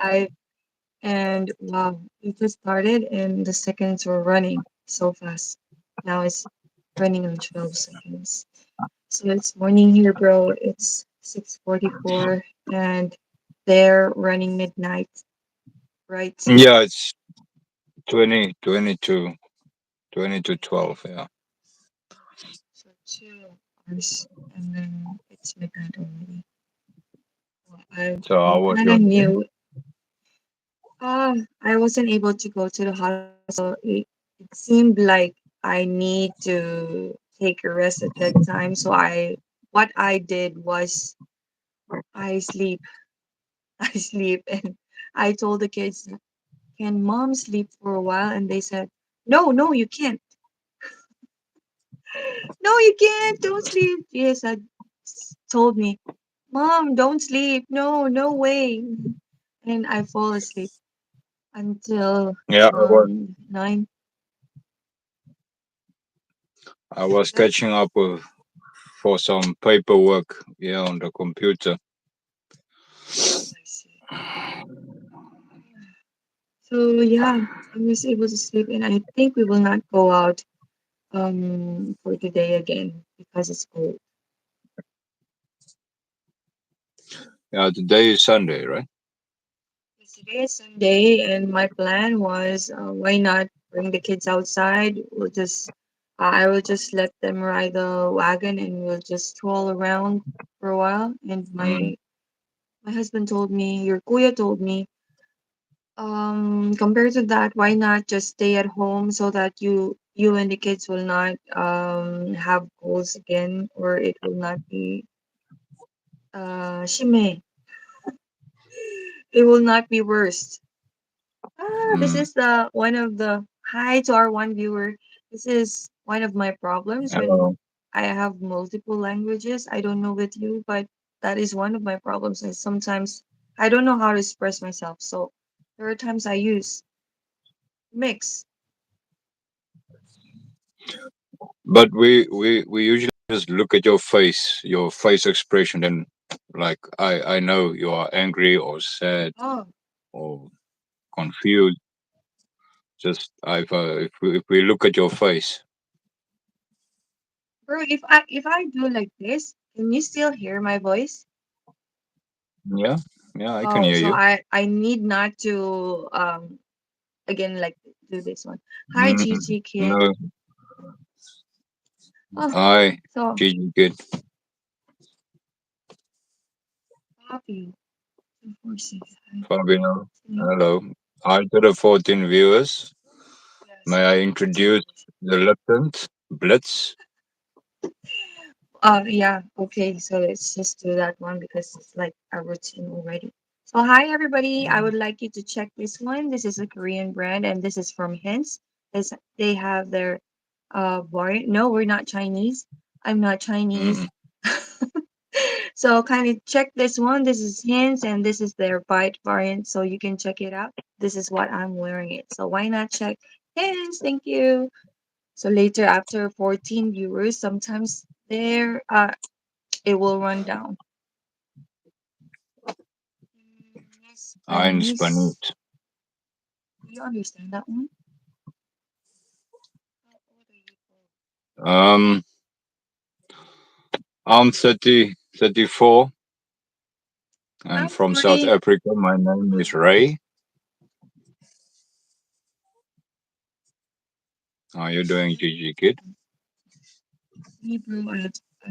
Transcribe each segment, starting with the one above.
I and wow, it just started and the seconds were running so fast. Now it's running on 12 seconds. So it's morning here, bro. It's 6:44 and they're running midnight, right? Yeah, it's 20, 22, 20 to 12. Yeah. So 2 hours and then it's midnight already. Well, So I how was kind your of day? knew. I wasn't able to go to the hospital. It seemed like I need to take a rest at that time. So what I did was I sleep, I sleep, and I told the kids, "Can mom sleep for a while?" And they said, "No, no, you can't. No, you can't. Don't sleep." Yes, I told me, "Mom, don't sleep. No, no way." And I fall asleep until Yeah, around 9. I was That's catching up with for some paperwork. Yeah, on the computer. I see. So yeah, I was able to sleep, and I think we will not go out for today again because it's cold. Yeah, today is Sunday, right? Yesterday is Sunday, and my plan was why not bring the kids outside? I will just let them ride the wagon, and we'll just stroll around for a while. And Mm. my husband told me, your kuya told me, compared to that, why not just stay at home so that you and the kids will not have goals again, or it will not be shime. It will not be worse. This Mm. is the one of the hi to our one viewer. This is one of my problems when Hello. I have multiple languages. I don't know with you, but that is one of my problems. And sometimes I don't know how to express myself. So there are times I use mix. But we usually just look at your face expression, and like I know you are angry or sad Oh, or confused. Just if we look at your face, bro, if I do like this, can you still hear my voice? yeah, yeah, I can Oh, hear so you. I need not to again like do this one. Hi, Mm, Gigi kid. no, Oh, I so Gigi good. happy. 246. Fabio, Hi. hello. Hi to the 14 viewers. Yes, May I hi. introduce the lieutenant Blitz? Yeah, okay, so let's just do that one because it's like a routine already. So, hi everybody. I would like you to check this one. This is a Korean brand and this is from Hints. They have their variant. No, we're not Chinese. I'm not Chinese. Mm. So, kind of check this one. This is Hints and this is their bite variant. So, you can check it out. This is what I'm wearing it. So, why not check Hints? Thank you. So later, after 14 viewers, sometimes there it will run down. Ein Spanish. Spanit. Do you understand that one? How old are you? Um, I'm 30, 34, and I'm from South 40. Africa. My name is Ray. How are you doing, Gigi kid? Hebrew, I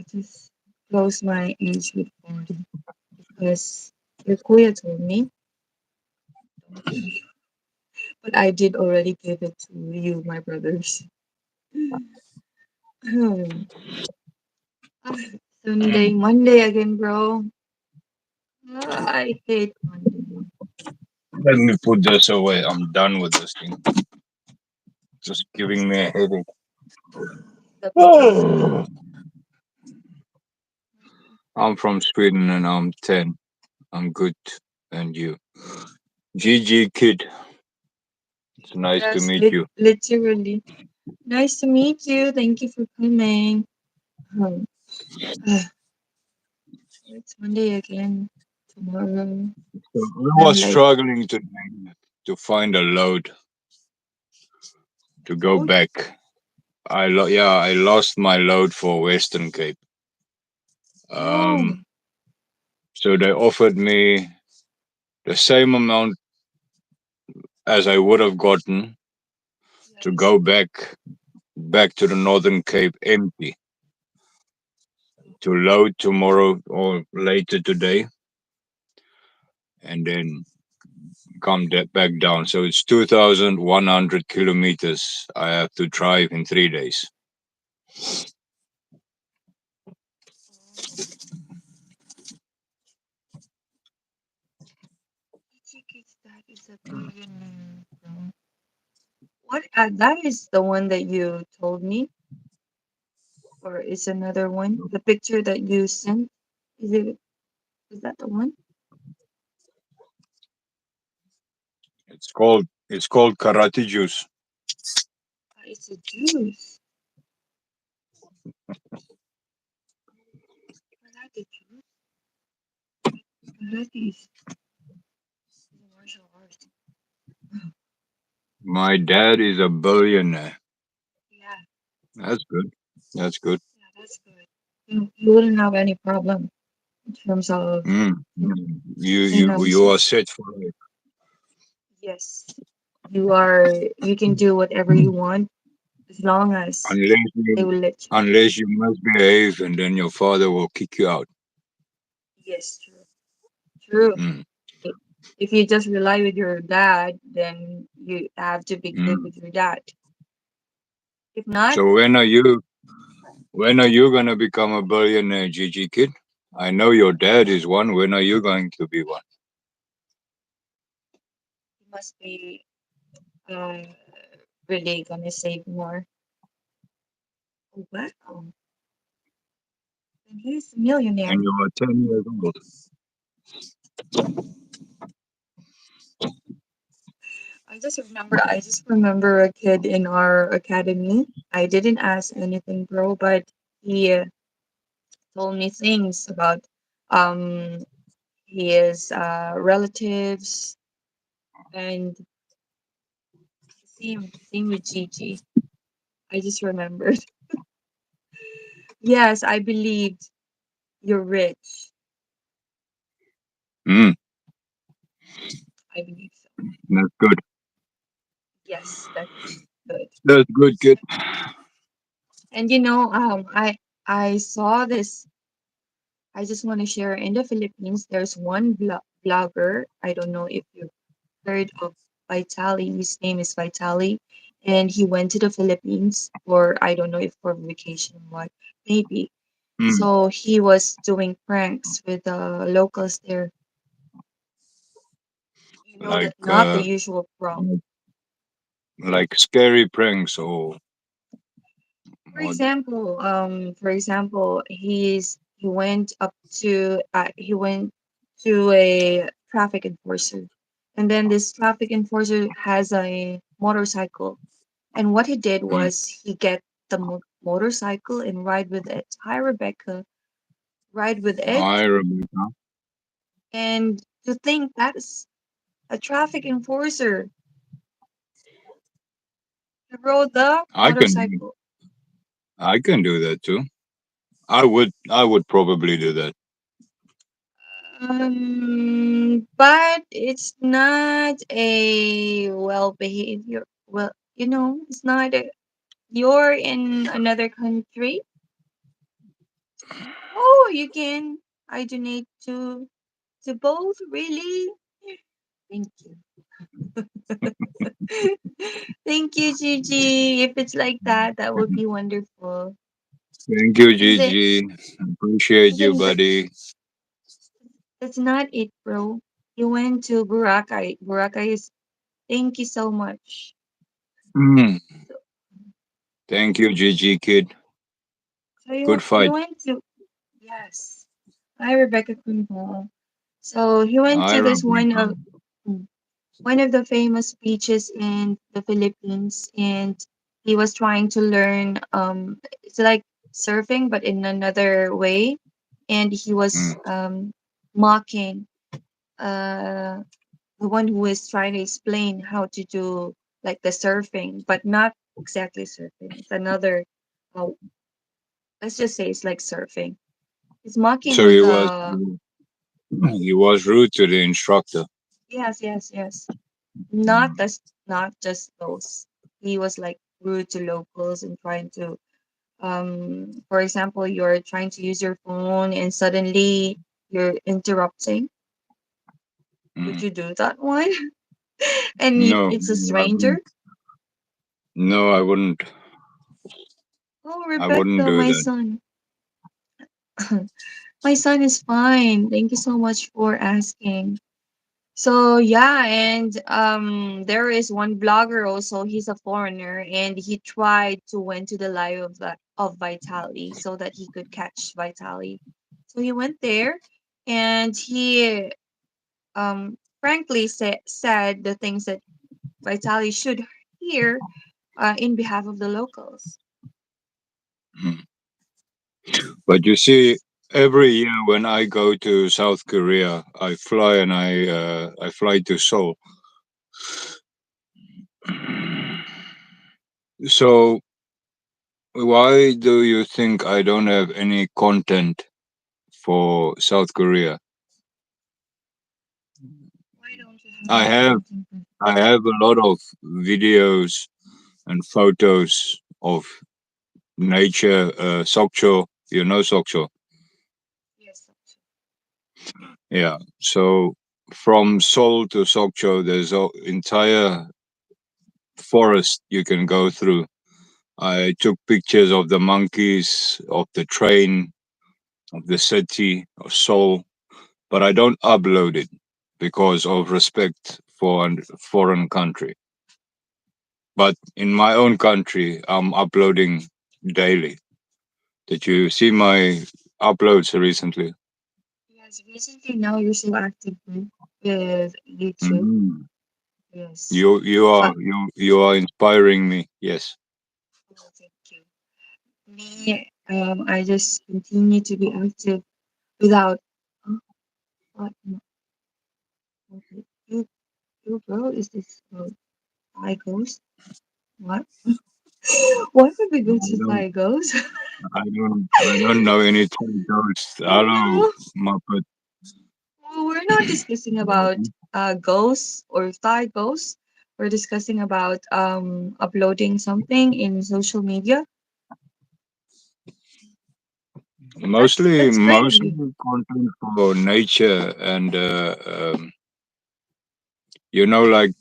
just close my age with 40 because your kuya told me, don't give. But I did already give it to you, my brothers. Ah, Sunday, Monday again, bro. I hate Monday. Let me put this away. I'm done with this thing. Just giving me a headache. The pictures. I'm from Sweden and I'm 10. I'm good. And you? GG Kid. It's nice to Yes, meet you. literally. Nice to meet you. Thank you for coming. Um, it's Monday again. tomorrow. So I I'm was like, struggling to find a load to go load? back. I lost my load for Western Cape. Oh, Um, so they offered me the same amount as I would have gotten to yes. go back to the Northern Cape empty to load tomorrow or later today, and then back down. So it's 2,100 kilometers I have to drive in 3 days. Oh, tickets, that is a billionaire. What? That is the one that you told me, or is another one? The picture that you sent, is it? Is that the one? It's called karate juice. It's a juice. Karate juice. Karate is a martial art. My dad is a billionaire. Yeah, That's good. That's good. yeah, that's good. You wouldn't have any problem in terms of Mm. fin- Mm. You are finances. set for it. Yes, you are. You can do whatever you want as long as Unless they you will let you. unless you misbehave, and then your father will kick you out. Yes, true. True. Mm. I- If you just rely with your dad, then you have to be good Mm. with your dad. If not, So when are you gonna become a billionaire, Gigi kid? I know your dad is one. When are you going to be one? you must be uh, really gonna save more. Oh, wow. And he's a And millionaire. you are 10 years old. I just remember a kid in our academy. I didn't ask anything, bro, but he told me things about um his relatives and same with Gigi. I just remembered. Yes, I believed you're rich. Mm. I believe so. That's good. Yes, that's good. That's good, kid. And I saw this. I just want to share in the Philippines. There's one blogger. I don't know if you've heard of Vitali. His name is Vitali, and he went to the Philippines for I don't know if for vacation or what, maybe. Mm. So he was doing pranks with the locals there. You know Like that not the usual prank. like scary pranks or For example, he went up to he went to a traffic enforcer, and then this traffic enforcer has a motorcycle, and what he did mm, was he get the motorcycle and ride with it. Hi, Rebecca, ride with it, I remember. and to think that is a traffic enforcer. He rode the I can motorcycle. I can do that too. I would probably do that. But it's not a well behavior. Well, it's not a, you're in another country. Oh, you can. I donate to both. Really? Thank you. Thank you, Gigi. If it's like that, that would be wonderful. Thank you, And then, Gigi. Appreciate and you, then buddy. that's not it, bro. You went to Boracay. Boracay is. Thank you so much. Mm. So, Thank you, Gigi kid. so Good you fight. went to. Yes. Hi, Rebecca Kuhnhall. So he went I to this remember. one of the famous beaches in the Philippines, and he was trying to learn. It's like surfing, but in another way, and he was Mm. mocking uh the one who is trying to explain how to do like the surfing, but not exactly surfing. It's another, uh, let's just say it's like surfing. He's So mocking he was the, he was rude to the instructor. yes, yes, yes. Not as, not just those. He was like rude to locals and trying to, for example, you're trying to use your phone and suddenly you're interrupting. Would Mm. you do that one? And No, it's a I stranger. wouldn't. No, I wouldn't. Oh, I wouldn't Rebecca, do my that. son. My son is fine. Thank you so much for asking. So yeah, and there is one blogger also, he's a foreigner and he tried to went to the live of that of Vitali so that he could catch Vitali. So he went there and he frankly said the things that Vitali should hear in behalf of the locals. Mm. But you see, every year when I go to South Korea, I fly and I fly to Seoul. So why do you think I don't have any content for South Korea? Why don't you have I any have content? I have a lot of videos and photos of nature, Sokcho. You know Sokcho? Yes. Yeah. So from Seoul to Sokcho, there's an entire forest you can go through. I took pictures of the monkeys, of the train, of the city of Seoul, but I don't upload it because of respect for a foreign country. But in my own country, I'm uploading daily. Did you see my uploads recently? Yes, recently now you're so active with YouTube. Mhm. Yes. You are inspiring me. Yes. Oh, thank you. Me, I just continue to be active without. Oh, what? No, okay. You girl, is this Thai ghost? What? Why would we I go to don't. Thai ghost? I don't know any ghosts. Oh Hello, no. Muppet. Well, we're not discussing about ghosts or Thai ghosts. We're discussing about uploading something in social media. Mostly, That's great of mostly you. content for nature and like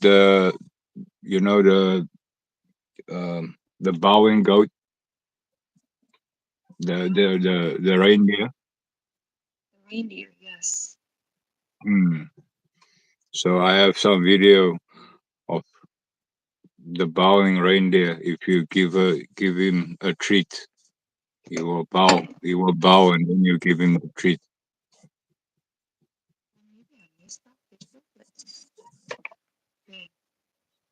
the bowing goat, the reindeer. The reindeer, yes. Hmm. So I have some video of the bowing reindeer. If you give him a treat, he will bow. He will bow, and then you give him the treat. Maybe I missed that picture. Let's see.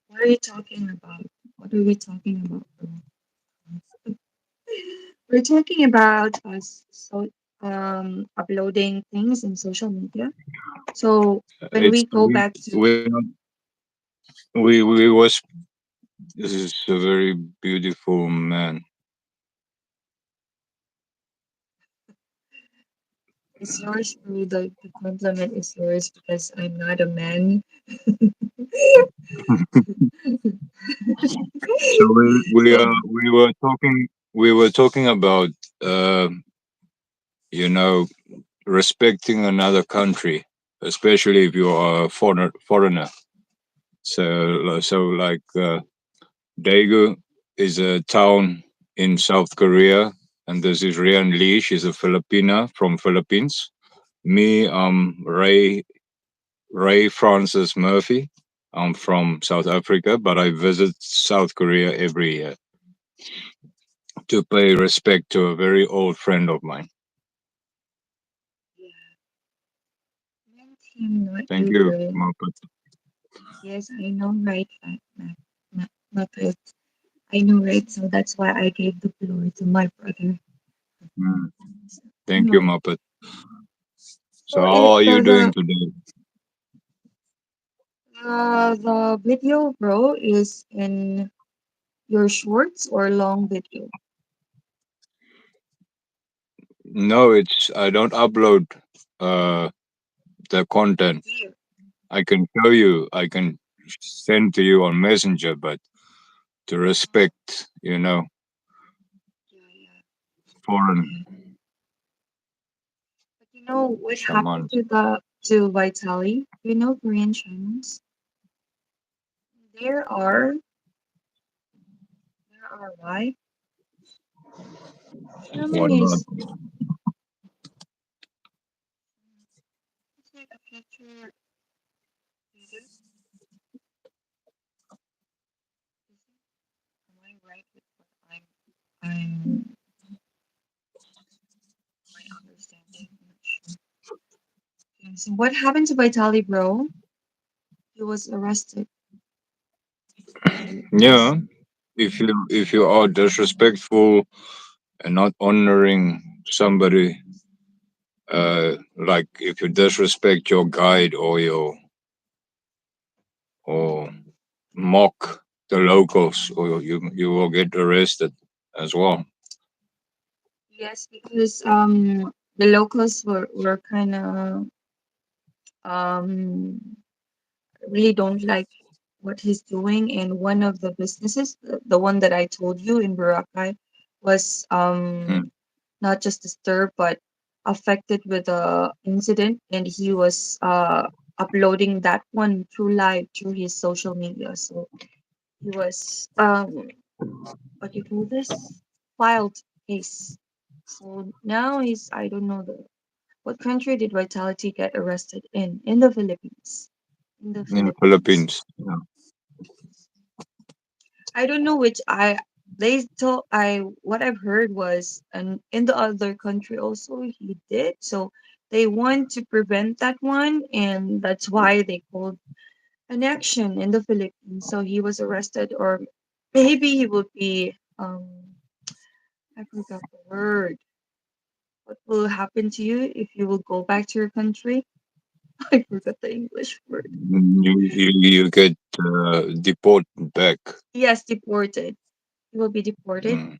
What are you talking about? What are we talking about, bro? We're talking about us so uploading things in social media. So when It's we go back to, we was. This is a very beautiful man. it's yours, bro. The compliment is yours because I'm not a man. So So we were talking about uh, you know respecting another country, especially if you are a foreigner. So like Daegu is a town in South Korea, and this is Rian Lee. She's a Filipina from Philippines. Me, Ray Francis Murphy. I'm from South Africa, but I visit South Korea every year to pay respect to a very old friend of mine. yeah, meant him, not Thank you, you, bro. Muppet. Yes, I know, right, Muppet. I know, right? So that's why I gave the floor to my brother. Mm, thank you, No, Muppet. so So how it are you doing doesn't. today? The video, bro, is in your shorts or long video? No, it's I don't upload uh the content. Here. I can show you. I can send to you on Messenger, but to Oh, respect, yeah, yeah. foreign Okay. But you know what happened shamans. to Vitali? You know Korean shamans? There are why What shaman about? is it's like a picture video. Am I right with what I'm my understanding? I'm not sure. Okay, so what happened to Vitali, bro? He was arrested in the Yeah, Philippines. if you are disrespectful and not honoring somebody, like if you disrespect your guide or mock the locals, or you will get arrested as well. Yes, because the locals were kind of um really don't like what he's doing, and one of the businesses, the one that I told you in Boracay, was Mm. not just disturbed but affected with a incident, and he was uploading that one through live through his social media. So he was what do you call this, filed case. So now he's, I don't know the what country did Vitality get arrested in the Philippines, in the In Philippines. Philippines. Yeah. I don't know which I they told I what I've heard was, and in the other country also he did. So they want to prevent that one, and that's why they called an action in the Philippines. So he was arrested, or maybe he would be I forgot the word. What will happen to you if you will go back to your country? I forgot the English word. You get deported back. Yes, deported. He will be deported, Mm.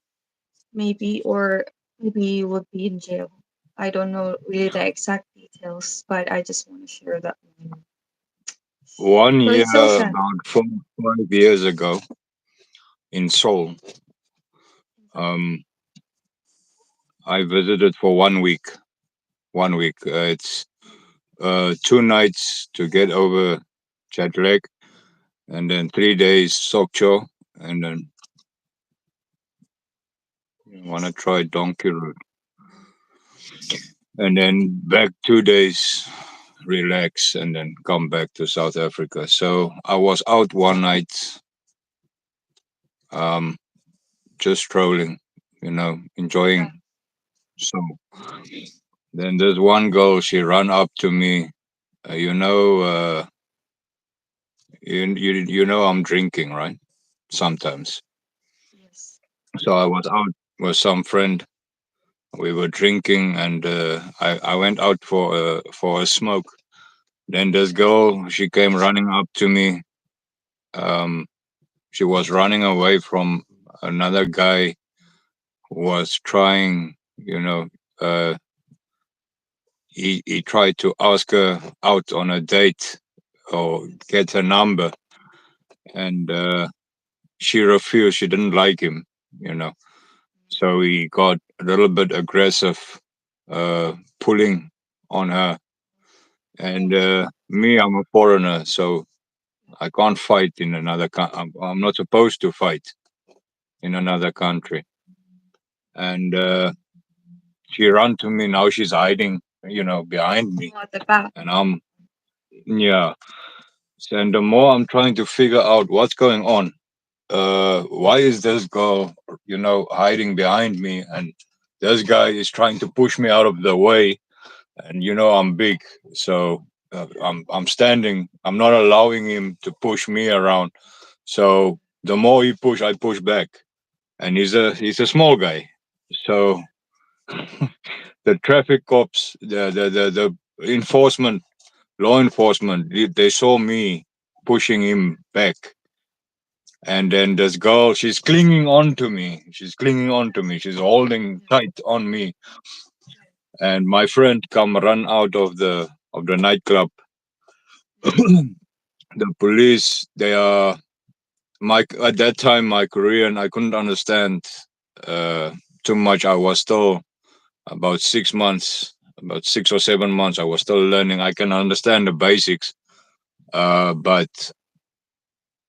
maybe, or maybe you would be in jail. I don't know really the exact details, but I just want to share that one. One So year, it's so sad. about 5 years ago, in Seoul, um, I visited for 1 week. 1 week. It's 2 nights to get over jet lag, and then 3 days Sokcho, and then you want to Yes, try donkey route, and then back 2 days, relax, and then come back to South Africa. So I was out one night, um, just strolling, yeah, enjoying. So then there's one girl, she ran up to me, uh, you know, uh, you know I'm drinking, right? Sometimes. yes, So I was out with some friend. We were drinking, and I went out for a smoke. Then this girl, she came running up to me. Um, she was running away from another guy who was trying, he tried to ask her out on a date or yes, get her number, and she refused. She didn't like him, you know. So he got a little bit aggressive, pulling on her. And oh, me, I'm a foreigner, so I can't fight in another. I'm not supposed to fight in another country. And she ran to me. Now she's hiding, behind me, oh, at the back. and yeah. And the more I'm trying to figure out what's going on, why is this girl, hiding behind me, and this guy is trying to push me out of the way, and I'm big, so I'm standing. I'm not allowing him to push me around. So the more he push, I push back, and he's a small guy. So the traffic cops, the enforcement, law enforcement, they saw me pushing him back. And then this girl, she's clinging on to me. She's clinging on to me. She's holding Yeah. tight on me. And my friend come run out of the nightclub. Mm. The police, they are my at that time my Korean I couldn't understand uh too much. I was still about 6 months, about 6 or 7 months. I was still learning. I can understand the basics, but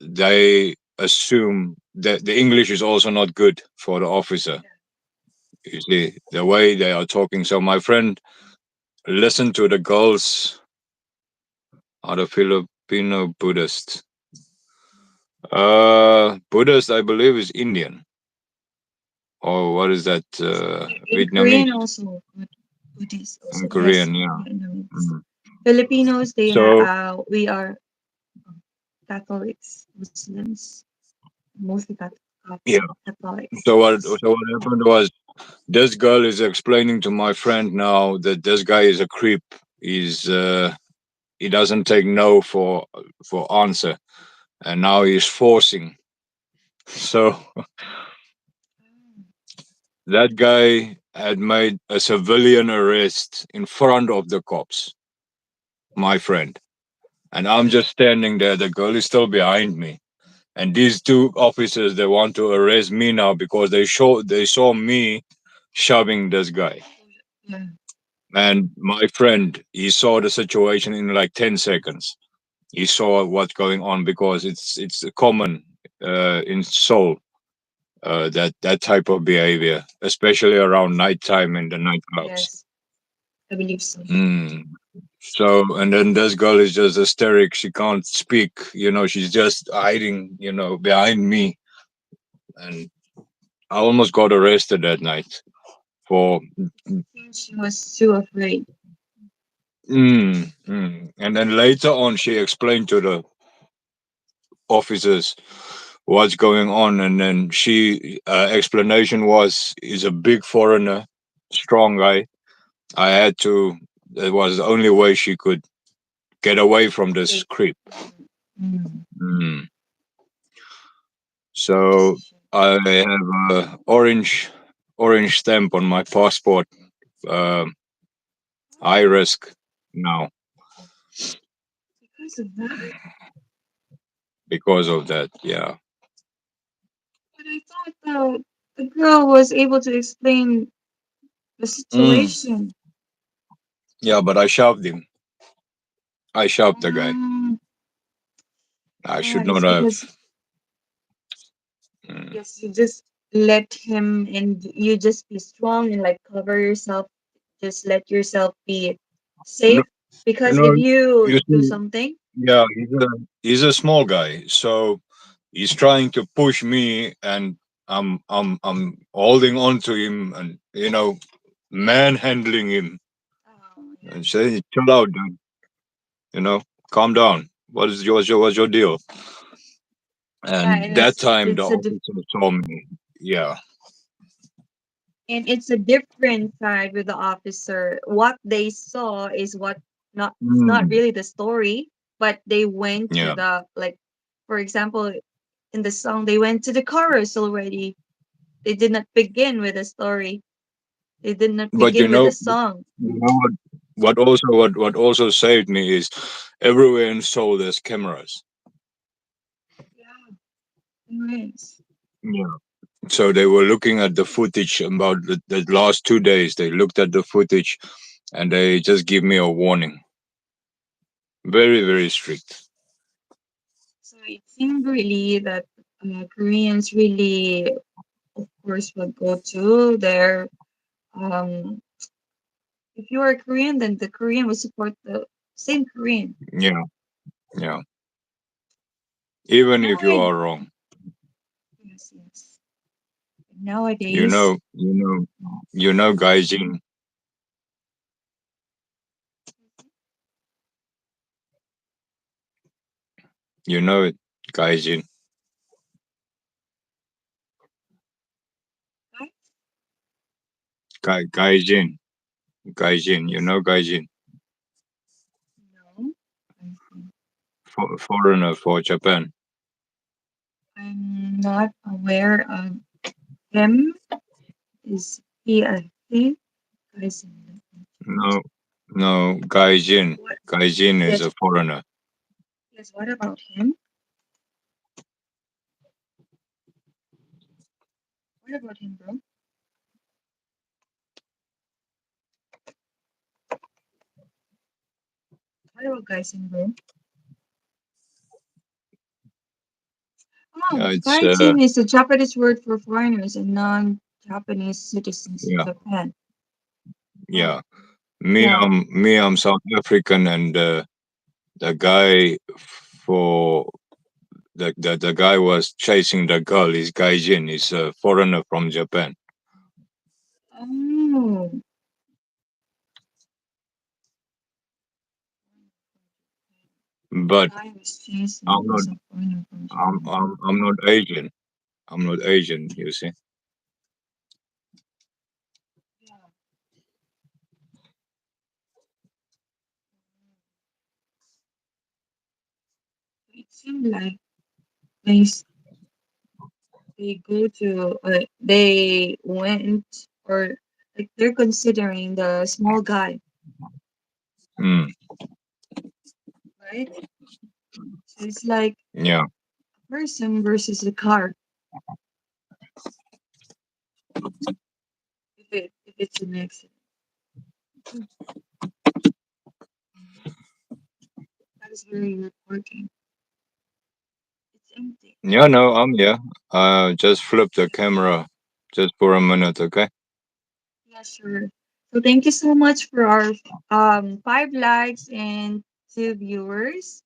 they assume that the English is also not good for the officer. Yeah. You see the way they are talking. So my friend listened to the girls, are the Filipino Buddhist. Buddhist, I believe, is Indian, or what is that? In Korean Vietnamese also, Buddhist and also. Yes, Korean, yeah. Vietnamese. Mm. Filipinos, So we are Catholics, Muslims, mostly yeah. Catholics. So Yes. what happened was this girl is explaining to my friend now that this guy is a creep. He doesn't take no for answer, and now he's forcing. So Mm. that guy had made a civilian arrest in front of the cops, my friend. And I'm just standing there. The girl is still behind me. And these two officers, they want to arrest me now because they saw me shoving this guy. Yeah. And my friend, he saw the situation in like 10 seconds. He saw what's going on because it's common in Seoul, that type of behavior, especially around nighttime in the nightclubs. Yes, I believe so. Mm. So, and then this girl is just hysteric. She can't speak. She's just hiding. Behind me, and I almost got arrested that night for. I think she was too afraid. And then later on, she explained to the officers what's going on, and then she explanation was he's a big foreigner, strong guy. I had to. That was the only way she could get away from this Escape. creep. Mm. Mm. So I have a orange stamp on my passport. Um High risk now Because of that? because of that. Yeah. But I thought the girl was able to explain the Mm. situation. Yeah, but I shoved him. I shoved the guy. Um, I yeah, should not it's have. because Mm. yes, you just let him and you just be strong and like cover yourself. Just let yourself be No, safe you because know, if you you do see, something, yeah, he's a small guy, so he's trying to push me, and I'm holding on to him, and manhandling him yeah. and saying, "Chill out, dude. Calm down. What's your deal?" Yeah, And and that it's time, the it's a officer saw me. Yeah. and it's a different side with the officer. What they saw is what not it's not Mm. really the story, but they went to Yeah. the like for example, in the song they went to the chorus already. They did not begin with the story. They did not But begin with the song. what? What also saved me is everywhere in Seoul there's cameras. Yeah, anyways. Yeah. So they were looking at the footage about the last 2 days. They looked at the footage and they just give me a warning. Very, very strict. So it seemed really that Koreans really, of course, would go to their um if you are Korean, then the Korean will support the same Korean. Yeah, yeah. Even Now if you I are wrong, yes, yes. you Nowadays, know, you know, you know, Gaijin, you know it, Gaijin, I Gaijin, Gaijin. You yes, know Gaijin. no, I see. foreigner for Japan. I'm not aware of him. Is he a he? Guys, No, no, Gaijin. what? Gaijin is Yes, a foreigner. yes. What about him? What about him, bro? What about guys in bro? Oh, It's gaijin is a Japanese word for foreigners and non-Japanese citizens in yeah, Japan. Oh, yeah. Me, yeah. I'm South African, and the guy for the guy was chasing the girl. Is Gaijin. He's a foreigner from Japan. Oh, the But guy was chasing I'm not. was a foreigner from Japan. I'm not Asian. I'm not Asian. You see. Yeah. It seemed like they they go to they went or like they're considering the small guy, Mm, right? So it's like yeah. a person versus a car. If it's an accident, Hmm, that is where you're working. It's empty. Yeah. No, I'm here. Just flip the camera just for a minute, okay? Yeah, sure. So thank you so much for our 5 likes and 2 viewers.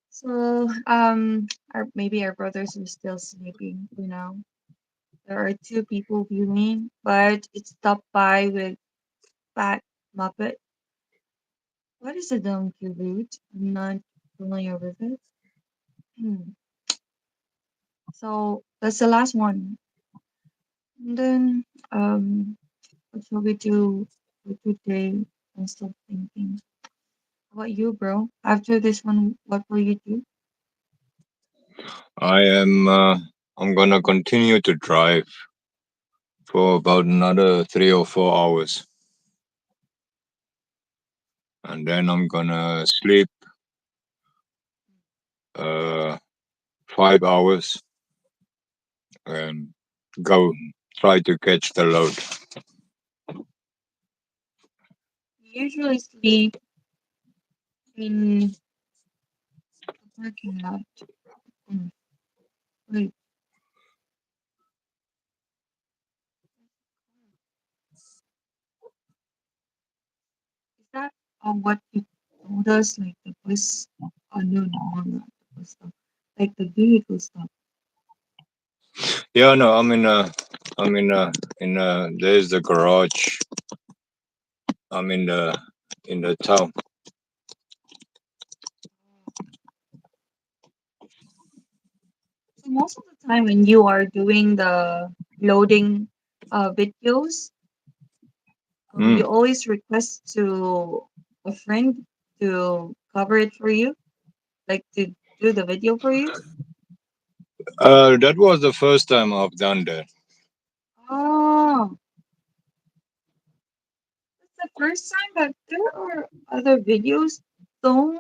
So our maybe our brothers are still sleeping, you know. There are 2 people viewing, but it's stopped by with Fat Muppet. What is a donkey root? I'm not familiar with it. Hmm. So that's the last one. And then what shall we do for today? I'm still thinking. How about you, bro? After this one, what will you do? I am. I'm gonna continue to drive for about another 3 or 4 hours, and then I'm gonna sleep uh 5 hours and go try to catch the load. You usually sleep in the parking lot. Hmm. Wait, is that what you told us? Like the bus? Oh no, no, not the bus stop. Like the vehicle stop. Yeah, no, I'm in there's the garage. I'm in the town. So most of the time when you are doing the loading videos, you Mm. always request to a friend to cover it for you, like to do the video for you. That was the first time I've done that. Oh, it's the first time, but there are other videos. Though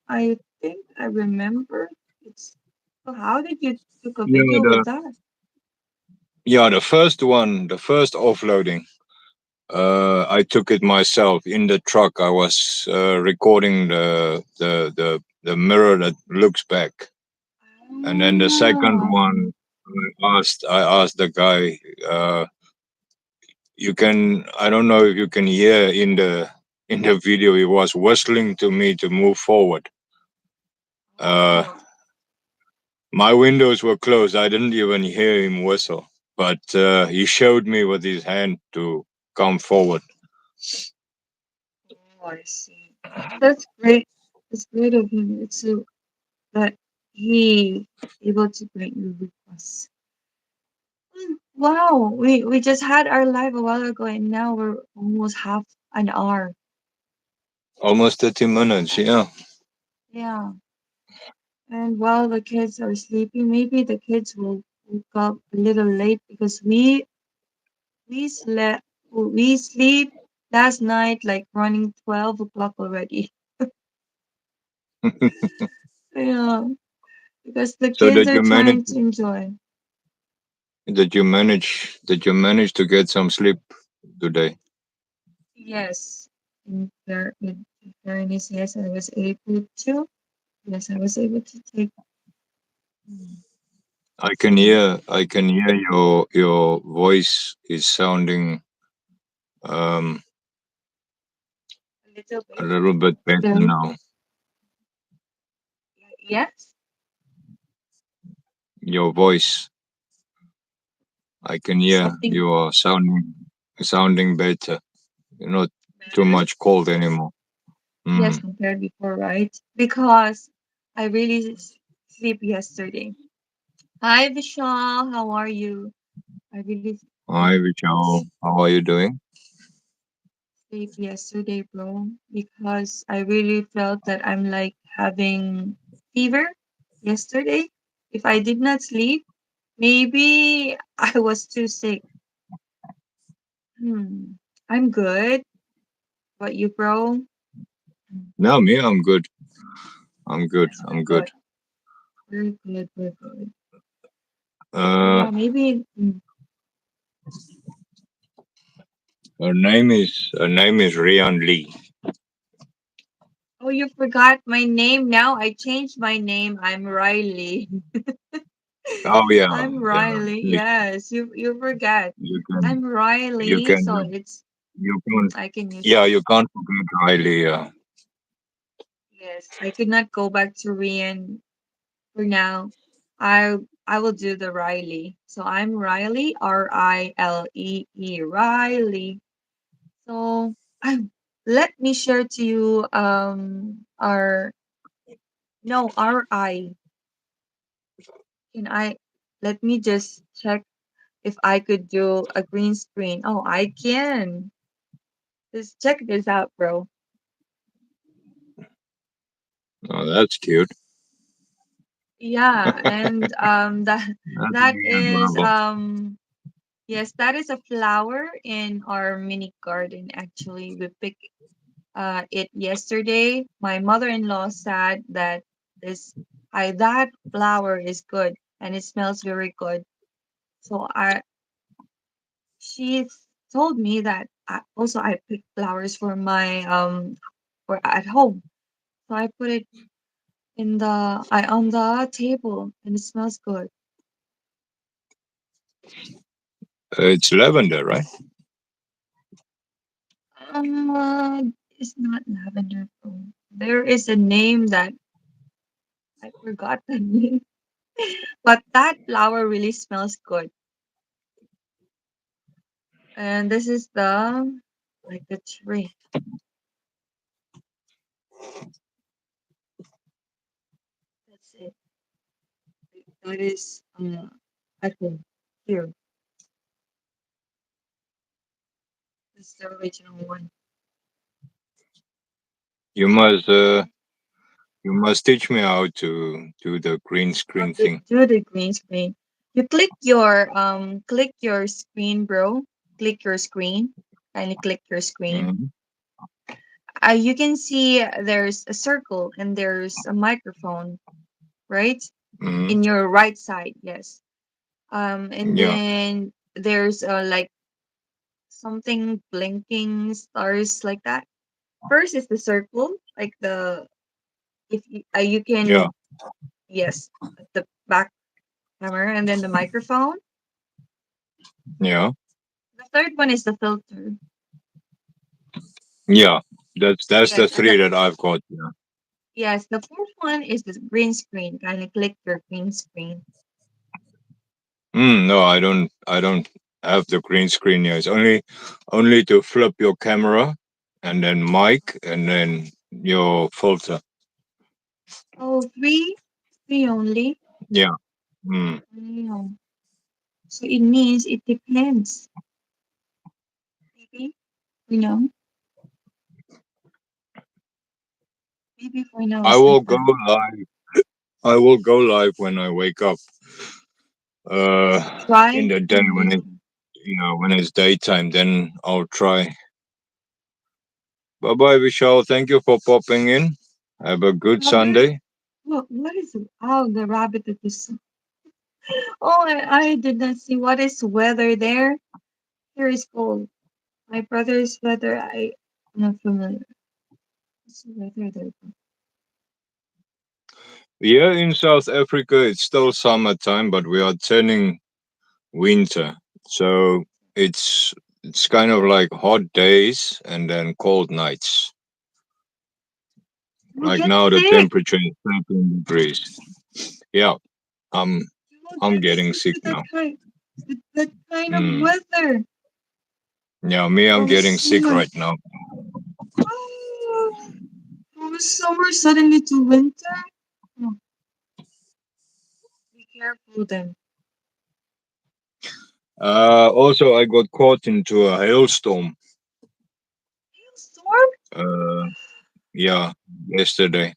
I think I remember. It's so how did you took a Yeah, video with that? the first one, the first offloading. I took it myself in the truck. I was recording the mirror that looks back, and then the second Oh, one, I asked the guy. You can I don't know if you can hear in the video. He was whistling to me to move forward. Uh, oh, my windows were closed. I didn't even hear him whistle, but he showed me with his hand to come forward. oh, I see. That's great. It's great of him. It's so that he able to grant your requests. Wow, we just had our live a while ago, and now we're almost half an hour. Almost 30 minutes. Yeah. Yeah. And while the kids are sleeping, maybe the kids will wake up a little late because we slept we sleep last night like running 12 o'clock already. Yeah, because the So kids are trying to enjoy. did you manage to get some sleep today? Yes, in fairness, yes, I was able to. Yes, I was able to take mm, sleep I can hear your voice is sounding um a little a bit. little bit better Still, now. yes, Your voice, I can hear something you are sounding better. You're not too better. much cold anymore. Yes, Mm. compared before, right? Because I really sleep yesterday. Hi, Vishal. How are you? I really Hi, Vichal. How are you doing? sleep yesterday, bro, because I really felt that I'm like having fever yesterday. If I did not sleep, maybe I was too sick. Hmm. I'm good. But you, bro? No, me, I'm good. I'm good. Yes, we're I'm good. good. We're good. We're good. So Uh, yeah, maybe. her name is Rian Lee. Oh, you forgot my name now. I changed my name. I'm Riley. Oh yeah, I'm yeah. Riley. You, Yes, you forgot. you can I'm you Riley, can so it's you can I can use. yeah you can't forget Riley. Yes, I could not go back to Rian for now. I I will do the Riley. So I'm Riley, Rile, Riley. So let me share to you our no RI. Can I let me just check if I could do a green screen. Oh, I can. Just check this out, bro. Oh, that's cute. Yeah, and that That's that really is adorable. yes, that is a flower in our mini garden actually. We picked it yesterday. My mother-in-law said that this that flower is good and it smells very good. So I she told me that I picked flowers for my for at home. So I put it in the I on the table and it smells good. It's lavender, right? It's not lavender. There is a name that I forgot the name, but that flower really smells good. And this is the like the tree. That's it. That is at home here. This is the original one. You must uh you must teach me how to do the green How screen to thing. do the green screen? You click your screen, bro. Click your screen. Kindly click your screen. Mm-hmm. You can see there's a circle and there's a microphone, right? Mm-hmm. In your right side, yes. And Yeah, then there's like something blinking stars like that. First is the circle, like the if you, you yeah, can yes, the back camera, and then the microphone. yeah, The third one is the filter. yeah. That's the Yes, and three that I've got. Yeah. yes, the fourth one is the green screen. Kind of click your green screen. No, I don't have the green screen here. It's only to flip your camera and then mic and then your filter. Oh, three only. Yeah. Mm. Oh, so it means it depends. Maybe you know, maybe for now I it's like will go that. live. I will go live when I wake up. In Try the day in when it, daytime. when it's daytime, then I'll try. Bye bye, Vishal. Thank you for popping in. Have a good Now there's Sunday. what is it? Oh, the rabbit that is. Oh, I did not see what is weather there. Here is cold. My brother's weather. I'm not familiar. What's the weather there? Yeah, in South Africa, it's still summertime, but we are turning winter. So it's it's kind of like hot days and then cold nights. You will Like get now, the sick. temperature is 13 degrees. Yeah, I'm You will I'm get getting sick sick now. with that kind of Mm. weather. Yeah, me, I'm From getting sick summer. right now. Oh, from summer suddenly to winter. Oh, be careful then. Also, I got caught into a hailstorm. Hailstorm? Uh, yeah, yesterday.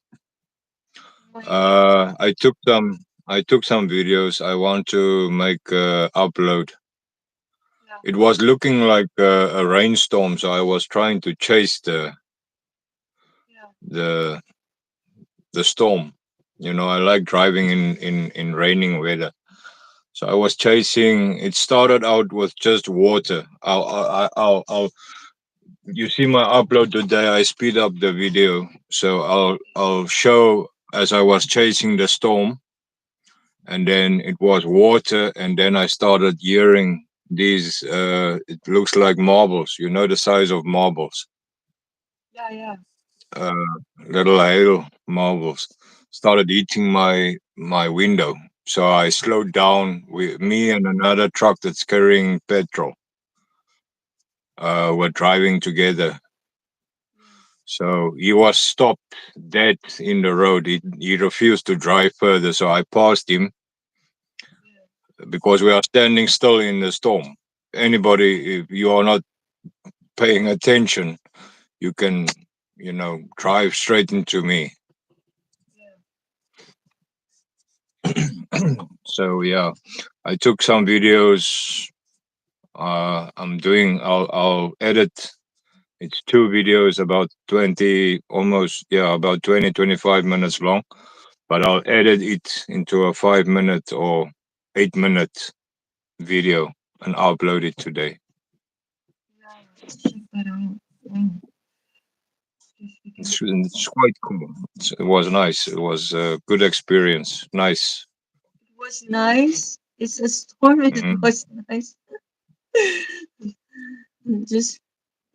Oh my God. I took some videos. I want to make upload. Yeah, It was looking like a rainstorm, so I was trying to chase yeah, the the storm. I like driving in raining weather. So I was chasing. It started out with just water. I'll you see my upload today. I speed up the video, so I'll show as I was chasing the storm, and then it was water, and then I started hearing these. It looks like marbles. The size of marbles, yeah, yeah. uh, little hail marbles. Started eating my window. So I slowed down. With me and another truck that's carrying petrol. Were driving together. Yeah, So he was stopped dead in the road. He refused to drive further. So I passed him yeah, because we are standing still in the storm. Anybody, if you are not paying attention, you can, drive straight into me. yeah. So yeah, I took some videos. I'll edit. It's two videos about 20, almost, yeah, about 20-25 minutes long, but I'll edit it into a 5 minute or 8 minute video and upload it today. Yeah, check that out. Mm, just because It's quite cool. It was nice. It was a good experience. Nice. it was nice. It's a storm and it Mm. was nice. Just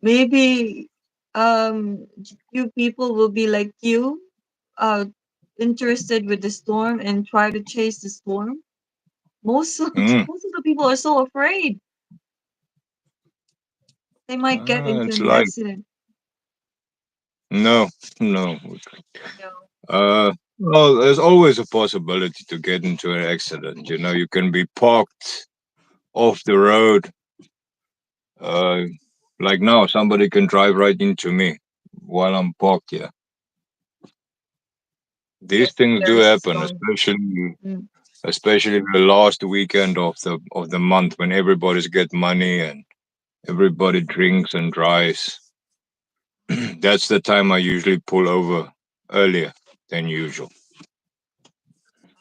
maybe few people will be like you, uh, interested with the storm and try to chase the storm. Most of Mm. most of the people are so afraid they might get into It's an like accident. no, no. No. Well, there's always a possibility to get into an accident. You can be parked off the road. Uh, like now, somebody can drive right into me while I'm parked here. These Yes, if things there do is a happen, storm. especially the last weekend of the month when everybody's get money and everybody drinks and drives. That's the time I usually pull over earlier than usual.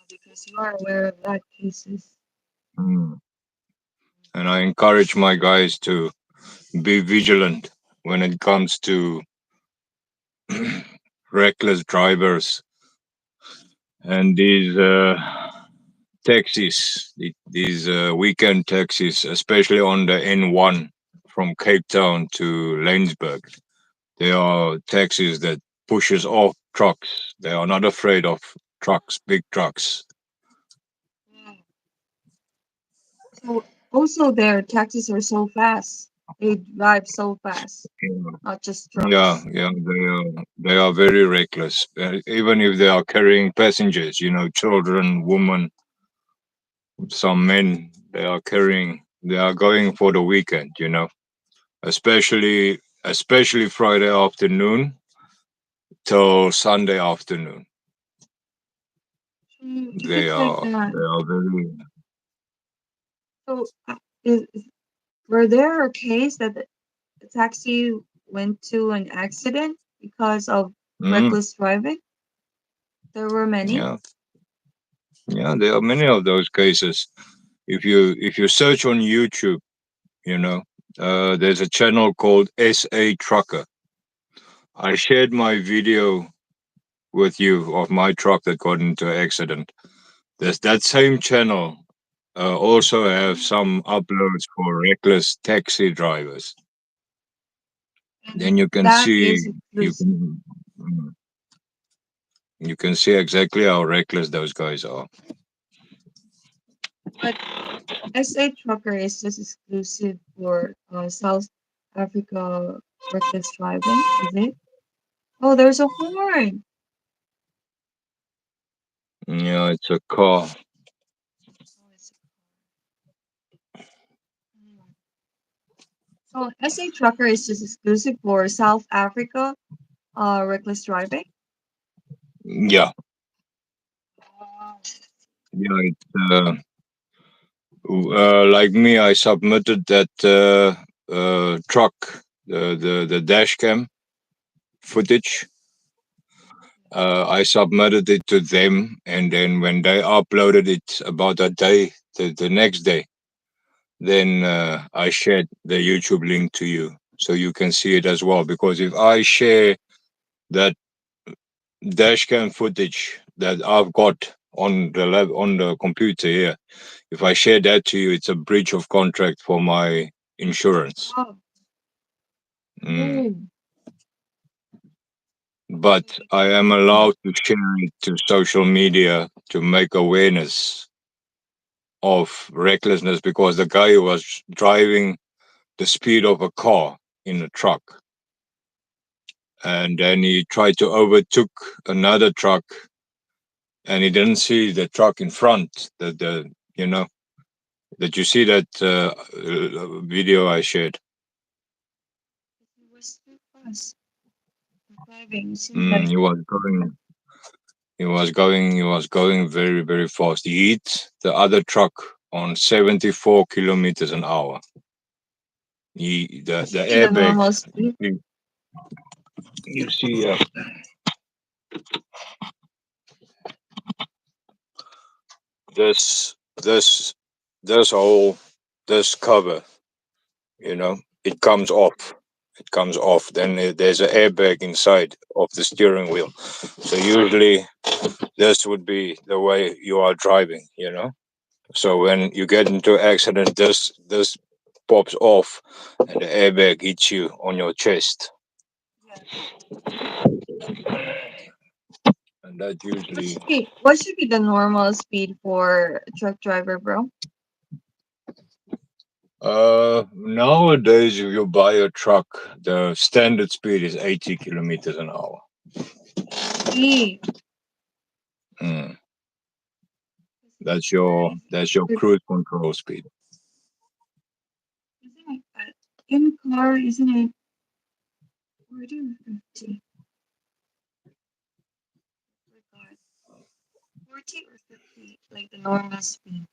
Because you are aware of that cases. Mm. And I encourage my guys to be vigilant when it comes to reckless drivers and these taxis, these weekend taxis, especially on the N1 from Cape Town to Laingsburg. They are taxis that pushes off trucks. They are not afraid of trucks, big trucks. Yeah. So also their taxis are so fast. They drive so fast, not just Yeah, trucks. yeah, they are very reckless. Even if they are carrying passengers, children, women, some men, they are going for the weekend. Especially Friday afternoon till Sunday afternoon. If They it's like are that, they are very. so were there a case that the taxi went to an accident because of Mm, reckless driving? There were many. yeah, yeah. There are many of those cases. If you search on YouTube, you know, there's a channel called SA Trucker. I shared my video with you of my truck that got into an accident. There's that same channel also have some uploads for reckless taxi drivers. Then And you can that see is you exclusive. can mm, you can see exactly how reckless those guys are. But SA Trucker is just exclusive for South Africa reckless driving, is it? Oh, there's a horn. Yeah, it's a car. Oh, so SA Trucker is just exclusive for South Africa reckless driving. Yeah, Oh, yeah. It's like me. I submitted that truck, the dash cam footage. I submitted it to them, and then when they uploaded it about a day, the next day, then I shared the YouTube link to you so you can see it as well. Because if I share that dashcam footage that I've got on the on the computer here, if I share that to you, it's a breach of contract for my insurance. wow. Mm. Oh, But I am allowed to share it to social media to make awareness of recklessness because the guy was driving the speed of a car in a truck, and then he tried to overtook another truck, and he didn't see the truck in front. The you know that you see that video I shared. it was too fast for driving. You see that? Mm, he was going very very fast. He hit the other truck on 74 kilometers an hour. It The should be the airbag. normal speed. You, you see this this this whole this cover, it comes off. It comes off. Then there's an airbag inside of the steering wheel. So usually this would be the way you are driving. So when you get into an accident, this pops off, and the airbag hits you on your chest, Yeah. and that usually. What should be the normal speed for a truck driver, bro? Nowadays, if you buy a truck, the standard speed is 80 kilometers an hour. 80. Mm. In That's car, your is that's your it cruise control speed. isn't it in car, isn't it 40 or 50? Forgot. 40 or 50, like the normal speed.